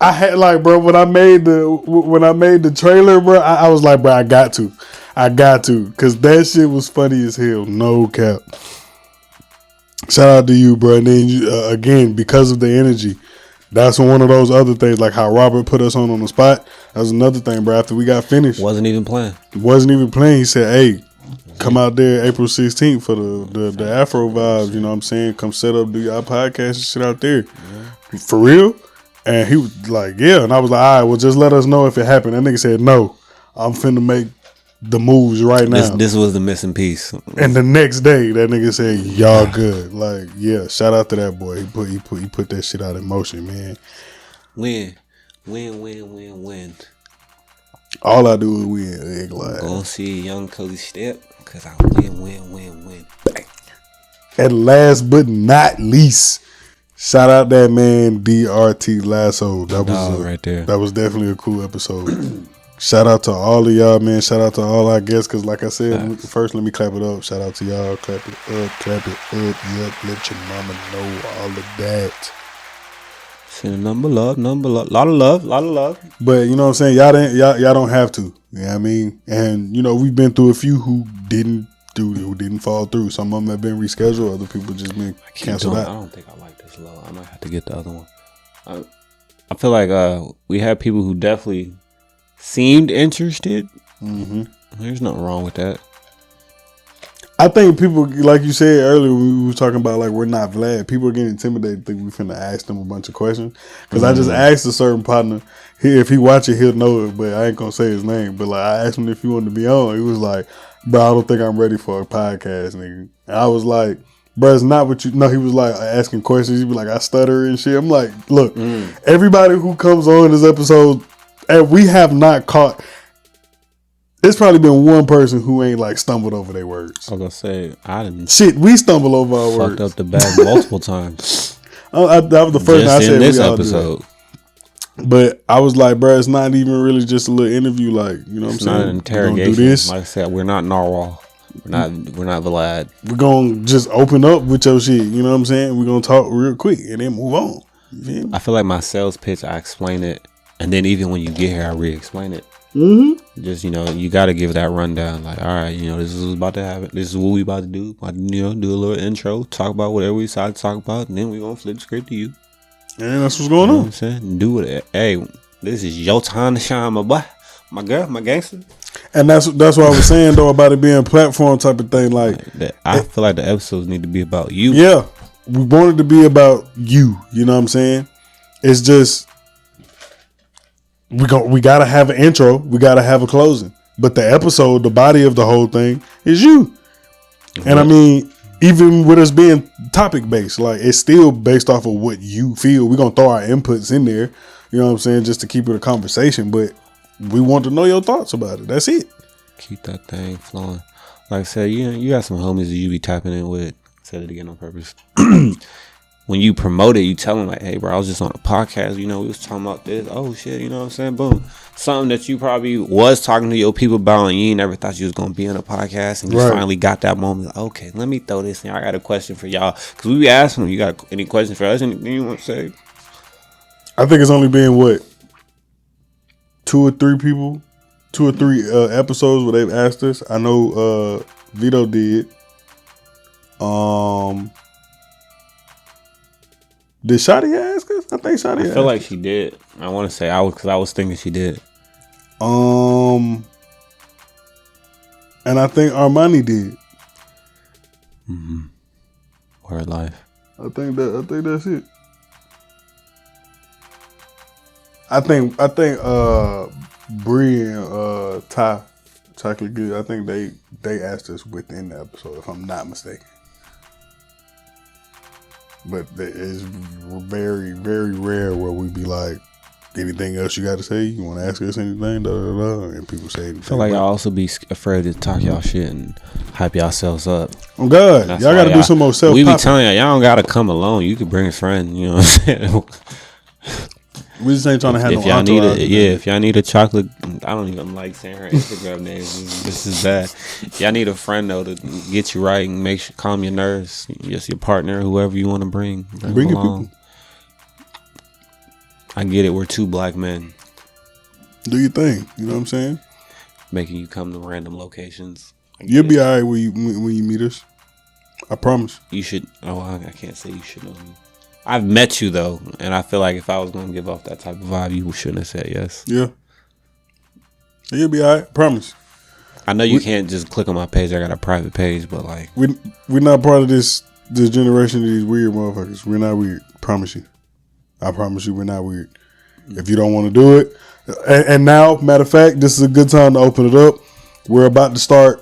Speaker 3: I had like, bro, when I made the trailer, bro, I was like, bro, I got to, because that shit was funny as hell. No cap. Shout out to you, bro. And then again, because of the energy, that's one of those other things, like how Robert put us on the spot. That was another thing, bro. After we got finished,
Speaker 4: Wasn't even playing.
Speaker 3: He said, "Hey, come out there April 16th for the Afro vibes. You know what I'm saying? Come set up, do your podcast and shit out there, for real." And he was like, "Yeah," and I was like, "All right, well, just let us know if it happened." That nigga said, "No, I'm finna make the moves right now."
Speaker 4: This was the missing piece.
Speaker 3: And the next day, that nigga said, "Y'all good." Like, yeah, shout out to that boy. He put that shit out in motion, man.
Speaker 4: Win.
Speaker 3: All I do is win. Egg live.
Speaker 4: Gonna see a young Cody step, because I win. Bang.
Speaker 3: And last but not least, shout out that man DRT Lasso. That was
Speaker 4: right there.
Speaker 3: That was definitely a cool episode. Shout out to all of y'all, man. Shout out to all our guests, because like I said, first let me clap it up. Shout out to y'all. Clap it up. Yep. Let your mama know all of that.
Speaker 4: Send a number love. Lot of love.
Speaker 3: But you know what I'm saying? Y'all don't have to. You know what I mean? And you know, we've been through a few who didn't fall through. Some of them have been rescheduled. Other people just been canceled out.
Speaker 4: I don't think I like this low. I might have to get the other one. I feel like we had people who definitely seemed interested. Mm-hmm. There's nothing wrong with that.
Speaker 3: I think people, like you said earlier when we were talking about like we're not Vlad, people are getting intimidated, think we finna ask them a bunch of questions. Because I just asked a certain partner, if he watch it, he'll know it, but I ain't gonna say his name. But like I asked him if he wanted to be on. He was like, "Bro, I don't think I'm ready for a podcast, nigga." And I was like, "Bro, it's not what you." No, he was like asking questions. He'd be like, "I stutter and shit." I'm like, "Look, everybody who comes on this episode, and we have not caught." It's probably been one person who ain't like stumbled over their words.
Speaker 4: I was gonna say I didn't.
Speaker 3: Shit, we stumble over our words.
Speaker 4: Fucked up the bag multiple times.
Speaker 3: That was the first
Speaker 4: Just
Speaker 3: I said
Speaker 4: in this
Speaker 3: we all
Speaker 4: episode.
Speaker 3: do that. But I was like, bro, it's not even really just a little interview. Like, you know what I'm
Speaker 4: It's
Speaker 3: saying?
Speaker 4: not an interrogation.
Speaker 3: Do this.
Speaker 4: Like I said, we're not Narwhal. We're not Vlad.
Speaker 3: We're gonna just open up with your shit. You know what I'm saying? We're gonna talk real quick and then move on. You feel me?
Speaker 4: I feel like my sales pitch, I explain it, and then even when you get here, I re-explain it.
Speaker 3: Mm-hmm.
Speaker 4: Just, you know, you got to give that rundown. Like, all right, you know, this is what's about to happen. This is what we about to do. You know, do a little intro, talk about whatever we decide to talk about, and then we're gonna flip the script to you.
Speaker 3: And that's what's going
Speaker 4: You know what
Speaker 3: on.
Speaker 4: I'm saying? Do it. Hey, this is your time to shine, my boy, my girl, my gangster.
Speaker 3: And that's what I was saying though about it being a platform type of thing. Like,
Speaker 4: I feel like the episodes need to be about you.
Speaker 3: yeah, we want it to be about you. You know what I'm saying? It's just we gotta have an intro, we gotta have a closing, but the episode, the body of the whole thing is you. And I mean, even with us being topic based, like it's still based off of what you feel. We're gonna throw our inputs in there, you know what I'm saying, just to keep it a conversation. But we want to know your thoughts about it. That's it.
Speaker 4: Keep that thing flowing. Like I said, you got some homies that you be tapping in with. Said it again on purpose. When you promote it, you tell them like, hey bro, I was just on a podcast, we was talking about this. Oh shit, you know what I'm saying? Boom. Something that you probably was talking to your people about and you ain't never thought you was gonna be on a podcast, and you finally got that moment, like, okay, let me throw this in. I got a question for y'all. Cause we be asking them, you got any questions for us? Anything you want to say?
Speaker 3: I think it's only been what, 2 or 3 episodes where they've asked us. I know Vito did. Did Shadi ask us? I think Shadi asked.
Speaker 4: I feel like she did. I want to say because I was thinking she did.
Speaker 3: And I think Armani did.
Speaker 4: Mm-hmm. Word life.
Speaker 3: I think that's it. I think Bree and Ty Chocolate Good, I think they asked us within the episode, if I'm not mistaken. But it's very, very rare where we be like, anything else you got to say? You want to ask us anything? Da, da, da, and people say anything.
Speaker 4: I feel like y'all also be afraid to talk y'all shit and hype yourselves up.
Speaker 3: Oh God, y'all got to do some more self.
Speaker 4: We be telling y'all don't got to come alone. You could bring a friend. You know what I'm saying?
Speaker 3: We just ain't trying to have
Speaker 4: if
Speaker 3: no
Speaker 4: y'all
Speaker 3: entourage.
Speaker 4: if y'all need a chocolate, I don't even like saying her Instagram name. This is bad. If y'all need a friend though to get you right and make sure calm your nerves, just your partner, whoever you want to bring
Speaker 3: Bring your
Speaker 4: along.
Speaker 3: people.
Speaker 4: I get it. We're 2 black men.
Speaker 3: Do your thing. You know what I'm saying?
Speaker 4: Making you come to random locations.
Speaker 3: You'll be all right when you meet us. I promise.
Speaker 4: You should. Oh, I can't say you should know me. I've met you though, and I feel like if I was going to give off that type of vibe, you shouldn't have said yes.
Speaker 3: Yeah. You'll be all right. Promise.
Speaker 4: I know you can't just click on my page. I got a private page, but like
Speaker 3: we're not part of this generation of these weird motherfuckers. We're not weird. Promise you. I promise you, we're not weird. If you don't want to do it, and now, matter of fact, this is a good time to open it up. We're about to start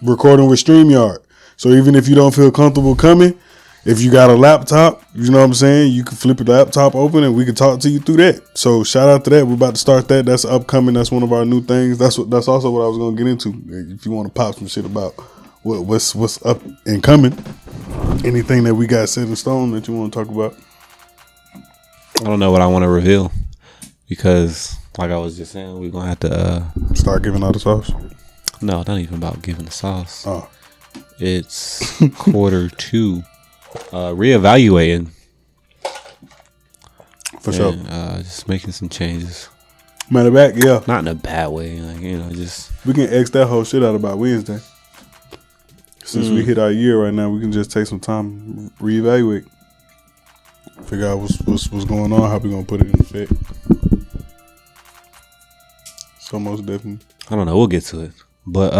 Speaker 3: recording with StreamYard. So even if you don't feel comfortable coming, if you got a laptop, you know what I'm saying, you can flip your laptop open and we can talk to you through that. So shout out to that. We're about to start that. That's upcoming. That's one of our new things. That's also what I was going to get into. If you want to pop some shit about what's up and coming, anything that we got set in stone that you want to talk about.
Speaker 4: I don't know what I want to reveal because, like I was just saying, we're gonna have to
Speaker 3: start giving out the sauce.
Speaker 4: No, not even about giving the sauce.
Speaker 3: Oh,
Speaker 4: it's Q2. Reevaluating.
Speaker 3: For sure.
Speaker 4: Just making some changes.
Speaker 3: Matter of fact, yeah.
Speaker 4: Not in a bad way. Like, just.
Speaker 3: We can X that whole shit out about Wednesday. Since we hit our year right now, we can just take some time, reevaluate. Figure out what's going on, how we going to put it in effect. So most definitely.
Speaker 4: I don't know. We'll get to it. But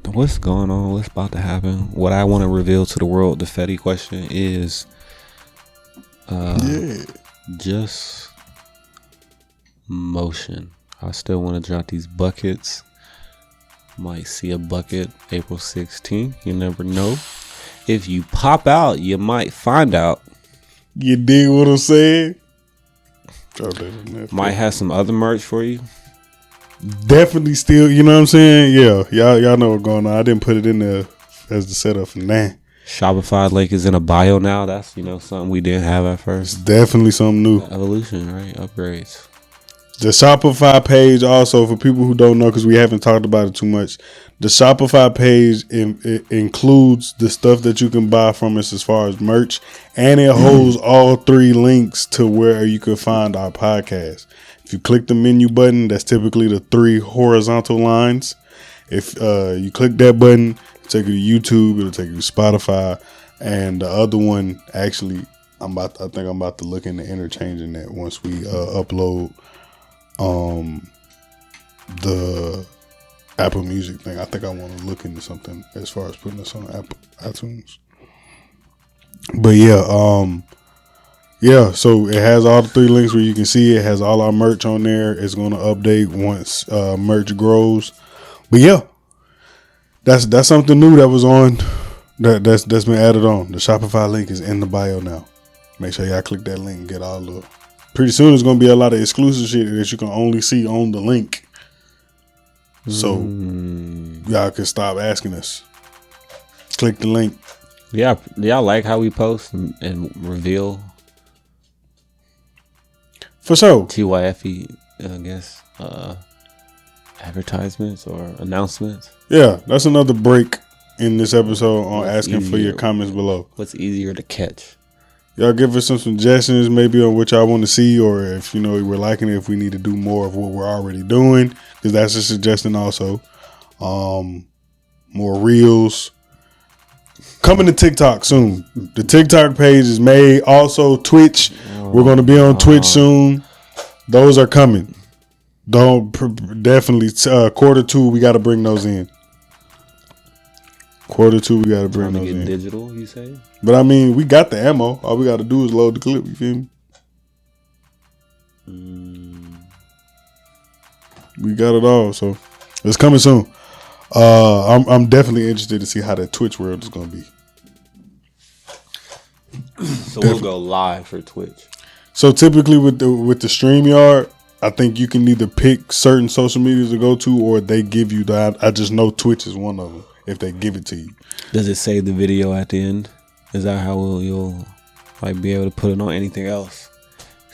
Speaker 4: what's going on? What's about to happen? What I want to reveal to the world, the Fetty question is just motion. I still want to drop these buckets. Might see a bucket April 16th. You never know. If you pop out, you might find out.
Speaker 3: You dig what I'm saying?
Speaker 4: Might have some other merch for you.
Speaker 3: Definitely still, you know what I'm saying? Yeah, y'all know what's going on. I didn't put it in there as the setup for now.
Speaker 4: Shopify link is in a bio now. That's, something we didn't have at first.
Speaker 3: It's definitely something new.
Speaker 4: Evolution, right? Upgrades.
Speaker 3: The Shopify page also, for people who don't know, because we haven't talked about it too much, the Shopify page includes the stuff that you can buy from us as far as merch, and it holds all 3 links to where you can find our podcast. If you click the menu button, that's typically the 3 horizontal lines. If you click that button, it'll take you to YouTube, it'll take you to Spotify, and the other one, actually, I think I'm about to look into interchanging that once we upload the Apple Music thing. I think I want to look into something as far as putting this on Apple iTunes. But yeah, so it has all the 3 links where you can see it. It has all our merch on there. It's going to update once merch grows. But yeah, that's something new that was on that's been added on. The Shopify link is in the bio now. Make sure y'all click that link and get all the pretty soon there's gonna be a lot of exclusive shit that you can only see on the link. So y'all can stop asking us. Click the link.
Speaker 4: Yeah, y'all like how we post and reveal
Speaker 3: For sure.
Speaker 4: GYFE, I guess, advertisements or announcements?
Speaker 3: Yeah, that's another break in this episode on
Speaker 4: What's
Speaker 3: asking for your
Speaker 4: easier?
Speaker 3: comments below.
Speaker 4: What's easier to catch?
Speaker 3: Y'all give us some suggestions maybe on what y'all want to see, or if we're liking it, if we need to do more of what we're already doing, because that's a suggestion also. More reels. Coming to TikTok soon. The TikTok page is made. Also Twitch. We're going to be on Twitch soon. Those are coming. Definitely Q2 we got to bring those in. Q2 we got to bring those in.
Speaker 4: Digital, you say?
Speaker 3: But I mean, we got the ammo. All we got to do is load the clip. You feel me? We got it all. So it's coming soon. I'm definitely interested to see how that Twitch world is gonna be.
Speaker 4: So we'll go live for Twitch.
Speaker 3: So typically with the StreamYard, I think you can either pick certain social medias to go to, or they give you that. I just know Twitch is one of them if they give it to you.
Speaker 4: Does it save the video at the end? Is that how you'll like be able to put it on anything else?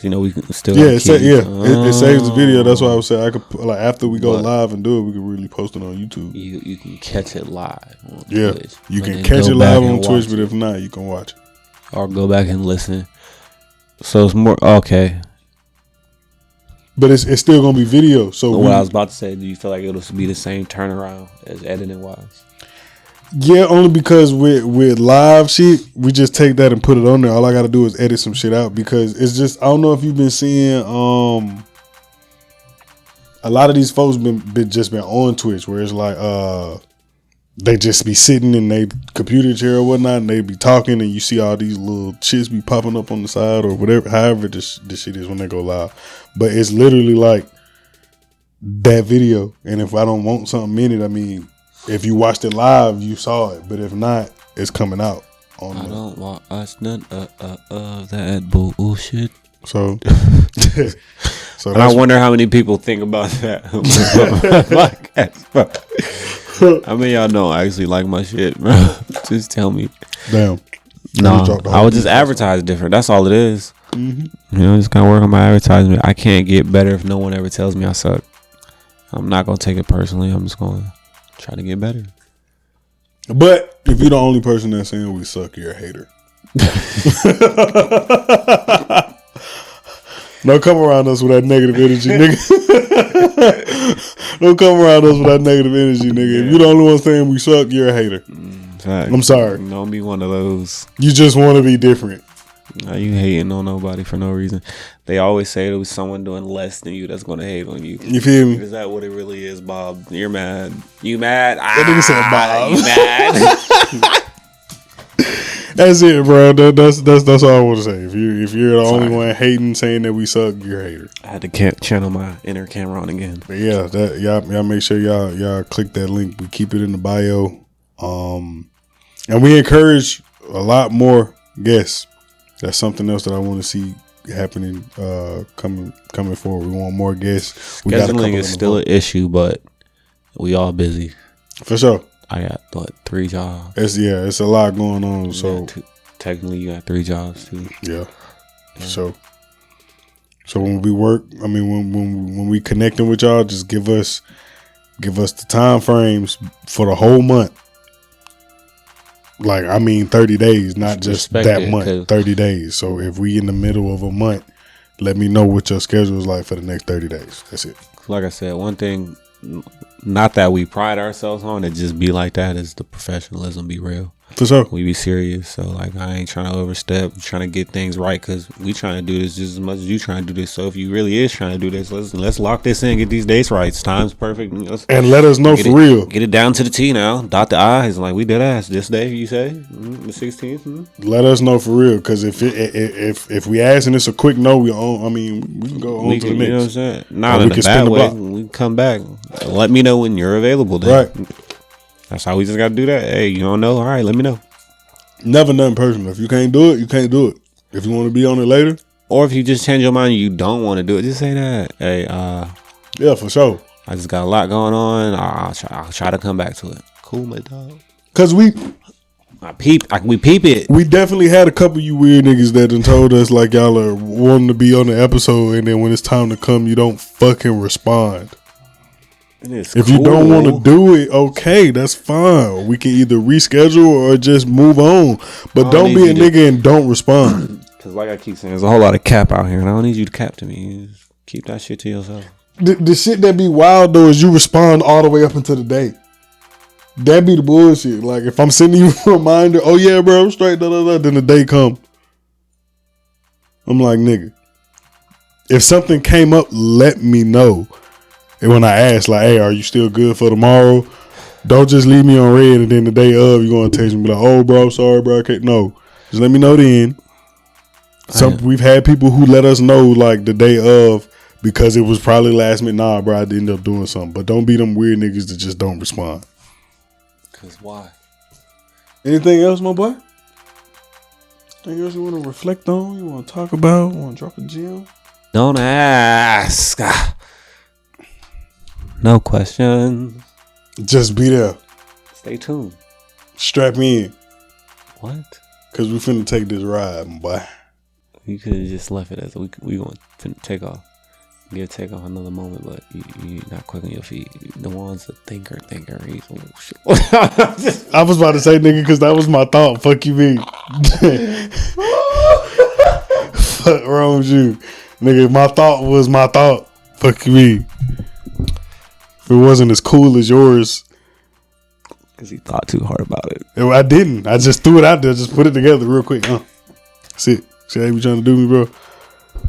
Speaker 4: We can still.
Speaker 3: Yeah, it saves the video. That's why I was saying I could after we go live and do it, we could really post it on YouTube.
Speaker 4: You can catch it live. On
Speaker 3: yeah,
Speaker 4: Twitch,
Speaker 3: you can catch it live on Twitch, but if not, you can watch it
Speaker 4: or go back and listen. So it's more okay.
Speaker 3: But it's still gonna be video. So
Speaker 4: what I was about to say, do you feel like it'll be the same turnaround as editing wise?
Speaker 3: Yeah, only because with live shit, we just take that and put it on there. All I got to do is edit some shit out, because it's just, I don't know if you've been seeing a lot of these folks been on Twitch, where it's like they just be sitting in their computer chair or whatnot, and they be talking, and you see all these little shits be popping up on the side or whatever, however this shit is when they go live. But it's literally like that video, and if I don't want something in it, I mean, if you watched it live, you saw it. But if not, it's coming out. I
Speaker 4: don't watch none of that bullshit.
Speaker 3: So
Speaker 4: and I wonder how many people think about that. How many y'all know I actually like my shit, bro? Just tell me.
Speaker 3: Damn.
Speaker 4: No, I would just advertise different. That's all it is. Mm-hmm. Just kind of work on my advertisement. I can't get better if no one ever tells me I suck. I'm not going to take it personally. I'm just going to try to get better.
Speaker 3: But if you're the only person that's saying we suck, you're a hater. Don't come around us with that negative energy, nigga. Don't come around us with that negative energy, nigga. If you're the only one saying we suck, you're a hater. I'm sorry.
Speaker 4: Don't be one of those.
Speaker 3: You just want to be different.
Speaker 4: You hating on nobody for no reason. They always say there was someone doing less than you that's going to hate on you.
Speaker 3: You feel me?
Speaker 4: Is that what it really is, Bob? You're mad. You mad?
Speaker 3: That nigga said Bob.
Speaker 4: You mad?
Speaker 3: That's it, bro. That's all I want to say. If you're the only one hating, saying that we suck, you're a hater.
Speaker 4: I had to channel my inner Cameron again.
Speaker 3: But yeah, y'all make sure y'all click that link. We keep it in the bio. And we encourage a lot more guests. That's something else that I want to see happening coming forward. We want more guests.
Speaker 4: Scheduling is still an issue, but we all busy.
Speaker 3: For sure.
Speaker 4: I got 3 jobs.
Speaker 3: It's a lot going on. So
Speaker 4: technically, you got 3 jobs too.
Speaker 3: Yeah. So when we work, I mean, when we connecting with y'all, just give us the time frames for the whole month. Like, I mean, 30 days, not just that month. 30 days. So if we in the middle of a month, let me know what your schedule is like for the next 30 days. That's it.
Speaker 4: Like I said, one thing, not that we pride ourselves on, it just be like that, is the professionalism. Be real.
Speaker 3: For sure.
Speaker 4: We be serious. So like, I ain't trying to overstep. I'm trying to get things right, because we trying to do this just as much as you trying to do this. So if you really is trying to do this, let's lock this in, get these dates right. Time's perfect.
Speaker 3: And let us know for real.
Speaker 4: Get it down to the T now. Dot the I's. Like, we did ass this day, you say? The 16th?
Speaker 3: Let us know for real, because if we ask and it's a quick no, we can go on to the next.
Speaker 4: You know what I'm saying? Not in a bad way. We can come back. Let me know when you're available then.
Speaker 3: Right.
Speaker 4: That's how we just got to do that. Hey, you don't know? All right, let me know.
Speaker 3: Never nothing personal. If you can't do it, you can't do it. If you want to be on it later,
Speaker 4: Or if you just change your mind and you don't want to do it, just say that. Hey,
Speaker 3: Yeah, for sure.
Speaker 4: I just got a lot going on. I'll try to come back to it. Cool, my dog.
Speaker 3: Cause we
Speaker 4: peep it.
Speaker 3: We definitely had a couple of you weird niggas that done told us like y'all are wanting to be on the episode, and then when it's time to come, you don't fucking respond. If you don't want to do it, okay, that's fine. We can either reschedule or just move on. But don't be a nigga and don't respond.
Speaker 4: Because like I keep saying, there's a whole lot of cap out here, and I don't need you to cap to me. Just keep that shit to yourself.
Speaker 3: The shit that be wild though is you respond all the way up until the day. That be the bullshit. Like if I'm sending you a reminder, oh yeah, bro, I'm straight, then the day come. I'm like, nigga, if something came up, let me know. And when I ask, like, hey, are you still good for tomorrow? Don't just leave me on red and then the day of you gonna text me and be like, oh bro, sorry bro, I can't. No, just let me know then. We've had people who let us know like the day of because it was probably last minute. Nah, bro, I did end up doing something. But don't be them weird niggas that just don't respond.
Speaker 4: Cause why?
Speaker 3: Anything else, my boy? Anything else you want to reflect on? You want to talk about? Want to drop a gem?
Speaker 4: Don't ask. No question.
Speaker 3: Just be there.
Speaker 4: Stay tuned.
Speaker 3: Strap me in.
Speaker 4: What?
Speaker 3: Cause we finna take this ride, my boy.
Speaker 4: You could have just left it as we gonna take off. Take off another moment, but you're not quick on your feet. The one's a thinker.
Speaker 3: I was about to say, nigga, because that was my thought. Fuck you, me. Fuck wrong with you, nigga. My thought was my thought. Fuck you, me. If it wasn't as cool as yours,
Speaker 4: because he thought too hard about it.
Speaker 3: I didn't. I just threw it out there. Just put it together real quick. That's it. See how you trying to do me, bro?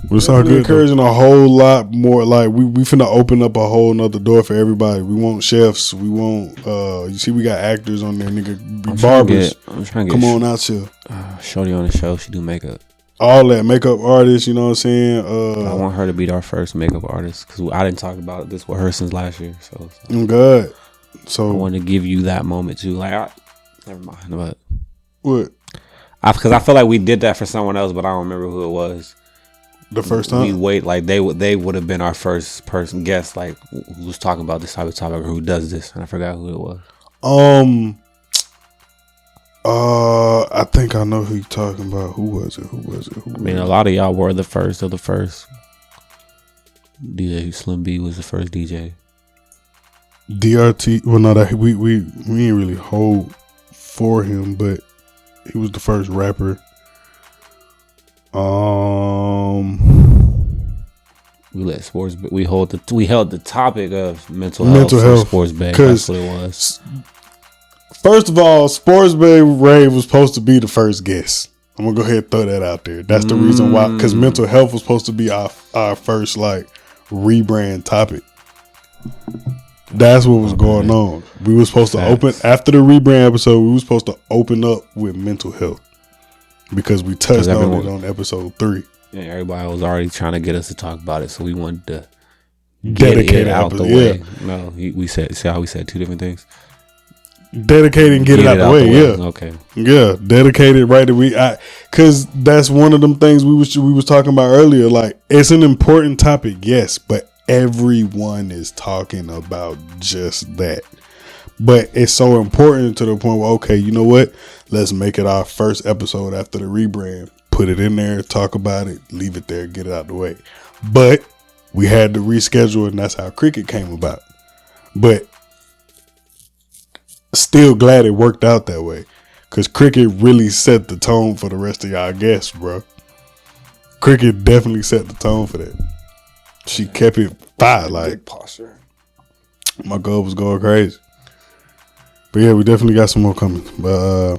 Speaker 3: But it's all good. Encouraging a whole lot more. Like we finna open up a whole nother door for everybody. We want chefs. We want. You see, we got actors on there, nigga. Barbers.
Speaker 4: I'm trying to get.
Speaker 3: Come on out here.
Speaker 4: Shorty on the show. She do makeup.
Speaker 3: All that makeup artist. You know what I'm saying?
Speaker 4: I want her to be our first makeup artist because I didn't talk about this with her since last year. So
Speaker 3: I'm good. So
Speaker 4: I want to give you that moment too. Like, never mind. But
Speaker 3: what?
Speaker 4: Because I feel like we did that for someone else, but I don't remember who it was.
Speaker 3: The first time
Speaker 4: we wait, like they would have been our first person guest, like who was talking about this type of topic, who does this, and I forgot who it was.
Speaker 3: I think I know who you're talking about. Who was it?
Speaker 4: I mean, a lot of y'all were the first of the first. DJ Slim B was the first DJ.
Speaker 3: DRT. Well, no, that we ain't really hold for him, but he was the first rapper.
Speaker 4: We let sports. We held the topic of mental health. Sports Bay. That's what it was.
Speaker 3: First of all, Sports Bay Ray was supposed to be the first guest. I'm gonna go ahead and throw that out there. That's the reason why, because mental health was supposed to be our first like rebrand topic. That's what was going on. We were supposed to open after the rebrand episode. We were supposed to open up with mental health because we touched on it on episode 3.
Speaker 4: Yeah, everybody was already trying to get us to talk about it, so we wanted to
Speaker 3: dedicate
Speaker 4: it out the way. No, we said. See how we said two different things.
Speaker 3: Dedicate and get it out the way. Yeah.
Speaker 4: Okay.
Speaker 3: Yeah. Dedicated right away. Because that's one of them things we was talking about earlier. Like, it's an important topic, yes, but everyone is talking about just that. But it's so important to the point where, okay, you know what? Let's make it our first episode after the rebrand. Put it in there, talk about it, leave it there, get it out the way. But we had to reschedule, and that's how Cricket came about. But still glad it worked out that way, because Cricket really set the tone for the rest of y'all guests, bro. Cricket definitely set the tone for that. She kept it fire, like
Speaker 4: posture.
Speaker 3: My girl was going crazy. But yeah, we definitely got some more coming. But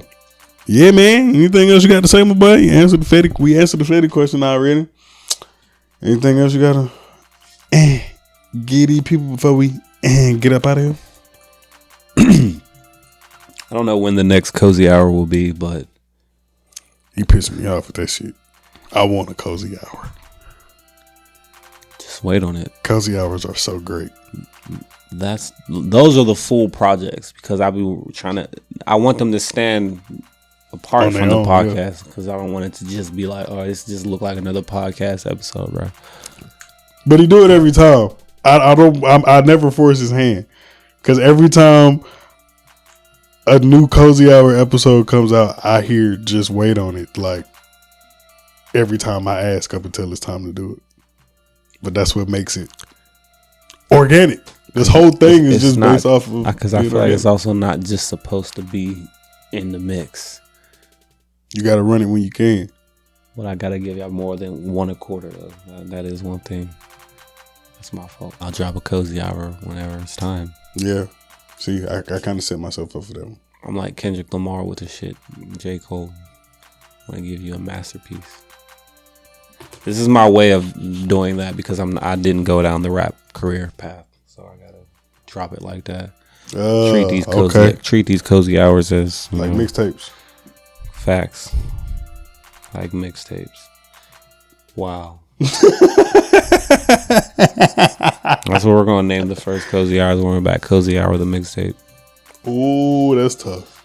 Speaker 3: yeah, man. Anything else you got to say, my boy? We answered the Fetty question already. Anything else you gotta get these people before we get up out of here?
Speaker 4: I don't know when the next cozy hour will be, but
Speaker 3: you pissing me off with that shit. I want a cozy hour.
Speaker 4: Just wait on it.
Speaker 3: Cozy hours are so great.
Speaker 4: Those are the full projects, because I want them to stand apart
Speaker 3: On
Speaker 4: from
Speaker 3: their
Speaker 4: the
Speaker 3: own,
Speaker 4: podcast, because I don't want it to just be like, oh, this just look like another podcast episode, bro.
Speaker 3: But he do it every time. I never force his hand, because every time a new Cozy Hour episode comes out, I hear just wait on it. Like every time I ask up until it's time to do it. But that's what makes it organic. This whole thing is just based off of,
Speaker 4: because I feel like it's also not just supposed to be in the mix.
Speaker 3: You got to run it when you can.
Speaker 4: But I gotta give y'all more than 1 1/4 though. That is one thing. That's my fault. I'll drop a Cozy Hour whenever it's time.
Speaker 3: Yeah. See, I kind of set myself up for that one.
Speaker 4: I'm like Kendrick Lamar with the shit. J. Cole. I want to give you a masterpiece. This is my way of doing that because I didn't go down the rap career path, so I gotta drop it like that. Treat these cozy hours as
Speaker 3: like mixtapes.
Speaker 4: Facts. Like mixtapes. Wow. That's what we're gonna name the first Cozy Hours when we're back. Cozy Hour, the mixtape.
Speaker 3: Ooh, that's tough.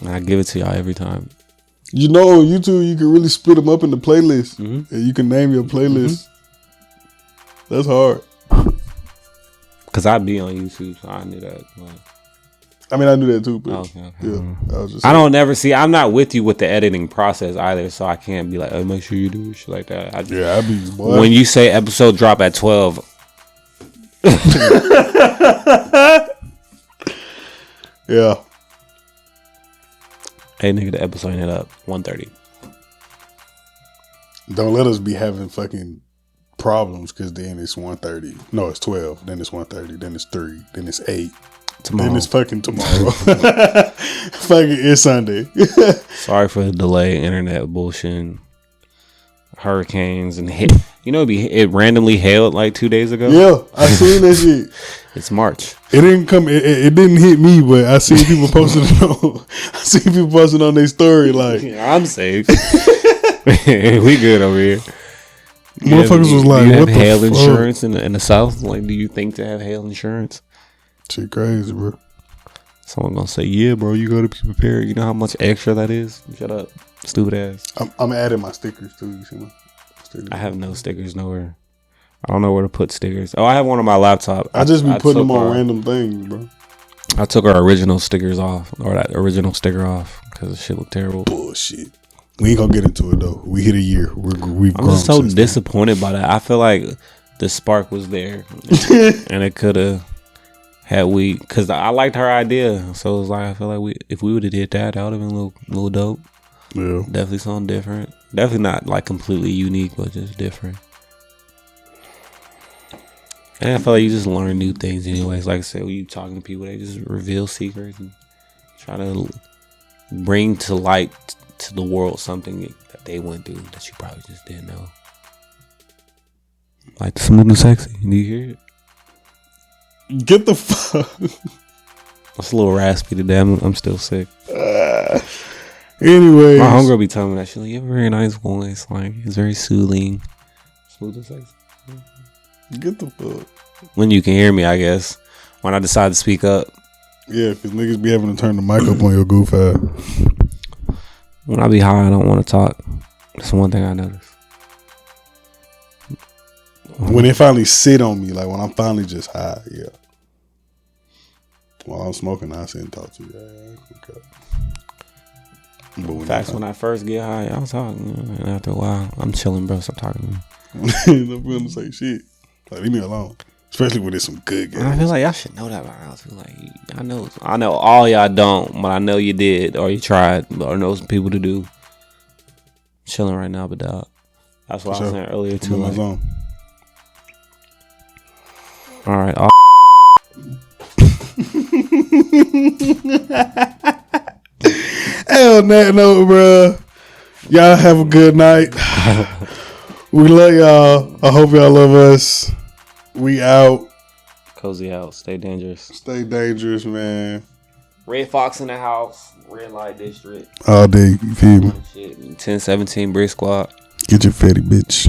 Speaker 4: And I give it to y'all every time.
Speaker 3: You know, on YouTube, you can really split them up into playlists, and you can name your playlist. That's hard.
Speaker 4: Cause I be on YouTube, so I knew that.
Speaker 3: I mean, I knew that too, but
Speaker 4: okay.
Speaker 3: Yeah,
Speaker 4: I don't never see. I'm not with you with the editing process either, so I can't be like, "Oh, make sure you do shit like that." I
Speaker 3: be. Boy.
Speaker 4: When you say episode drop at 12,
Speaker 3: yeah.
Speaker 4: Hey nigga, the episode ended up 1:30.
Speaker 3: Don't let us be having fucking problems because then it's 1:30. No, it's 12. Then it's 1:30. Then it's 3. Then it's 8.
Speaker 4: Tomorrow.
Speaker 3: Then it's fucking tomorrow. Fucking it's Sunday.
Speaker 4: Sorry for the delay, internet bullshit, hurricanes and hit. You know, it randomly hailed like 2 days ago.
Speaker 3: Yeah, I seen that shit.
Speaker 4: It's March.
Speaker 3: It didn't come. It didn't hit me, but I seen people posting it on. I seen people posting on their story like,
Speaker 4: I'm safe. We good over here.
Speaker 3: Motherfuckers was like,
Speaker 4: do you have
Speaker 3: what the
Speaker 4: hail
Speaker 3: fuck?
Speaker 4: insurance in the South? Like, do you think to have hail insurance?
Speaker 3: Shit crazy, bro.
Speaker 4: Someone gonna say, yeah, bro, you gotta be prepared. You know how much extra that is? Shut up, stupid ass.
Speaker 3: I'm adding my stickers too. You see my stickers?
Speaker 4: I have no stickers nowhere. I don't know where to put stickers. Oh, I have one on my laptop.
Speaker 3: I just be putting them on random things, bro.
Speaker 4: I took our original stickers off, or that original sticker off, because the shit looked terrible.
Speaker 3: Bullshit. We ain't gonna get into it though. We hit a year. I'm
Speaker 4: just so disappointed by that. I feel like the spark was there, and it could have had because I liked her idea. So it was like, I feel like if we would have did that, that would have been a little dope.
Speaker 3: Yeah,
Speaker 4: definitely something different. Definitely not like completely unique, but just different. And I feel like you just learn new things anyways. Like I said, when you talking to people, they just reveal secrets and try to bring to light to the world something that they went through that you probably just didn't know. Like the smooth and sexy. Do you hear it?
Speaker 3: Get the fuck.
Speaker 4: It's a little raspy today. I'm still sick.
Speaker 3: Anyways,
Speaker 4: my homegirl be telling me that she's like, you have a very nice voice. Like, it's very soothing. Smooth and sexy.
Speaker 3: Get the fuck.
Speaker 4: When you can hear me, I guess. When I decide to speak up.
Speaker 3: Yeah, because niggas be having to turn the mic up on your goof ass.
Speaker 4: When I be high, I don't want to talk. That's one thing I noticed.
Speaker 3: When they finally sit on me, like when I'm finally just high, yeah. While I'm smoking, I sit and talk to you. Yeah, okay. But
Speaker 4: when I first get high, I'll talk. And after a while, I'm chilling, bro. Stop talking to me.
Speaker 3: I'm going to say shit. Like, leave me alone. Especially when there's some good games.
Speaker 4: I feel like y'all should know that by now. Like, I know all y'all don't, but I know you did, or you tried, or know some people to do. Chilling right now, but dog. That's what I was saying earlier too. Like, all right.
Speaker 3: Hey, on that note, bro, y'all have a good night. We love y'all. I hope y'all love us. We out.
Speaker 4: Cozy out. Stay dangerous.
Speaker 3: Stay dangerous, man.
Speaker 4: Red Fox in the house. Red Light District.
Speaker 3: All day. You feel me?
Speaker 4: 1017 Brick Squad.
Speaker 3: Get your fatty, bitch.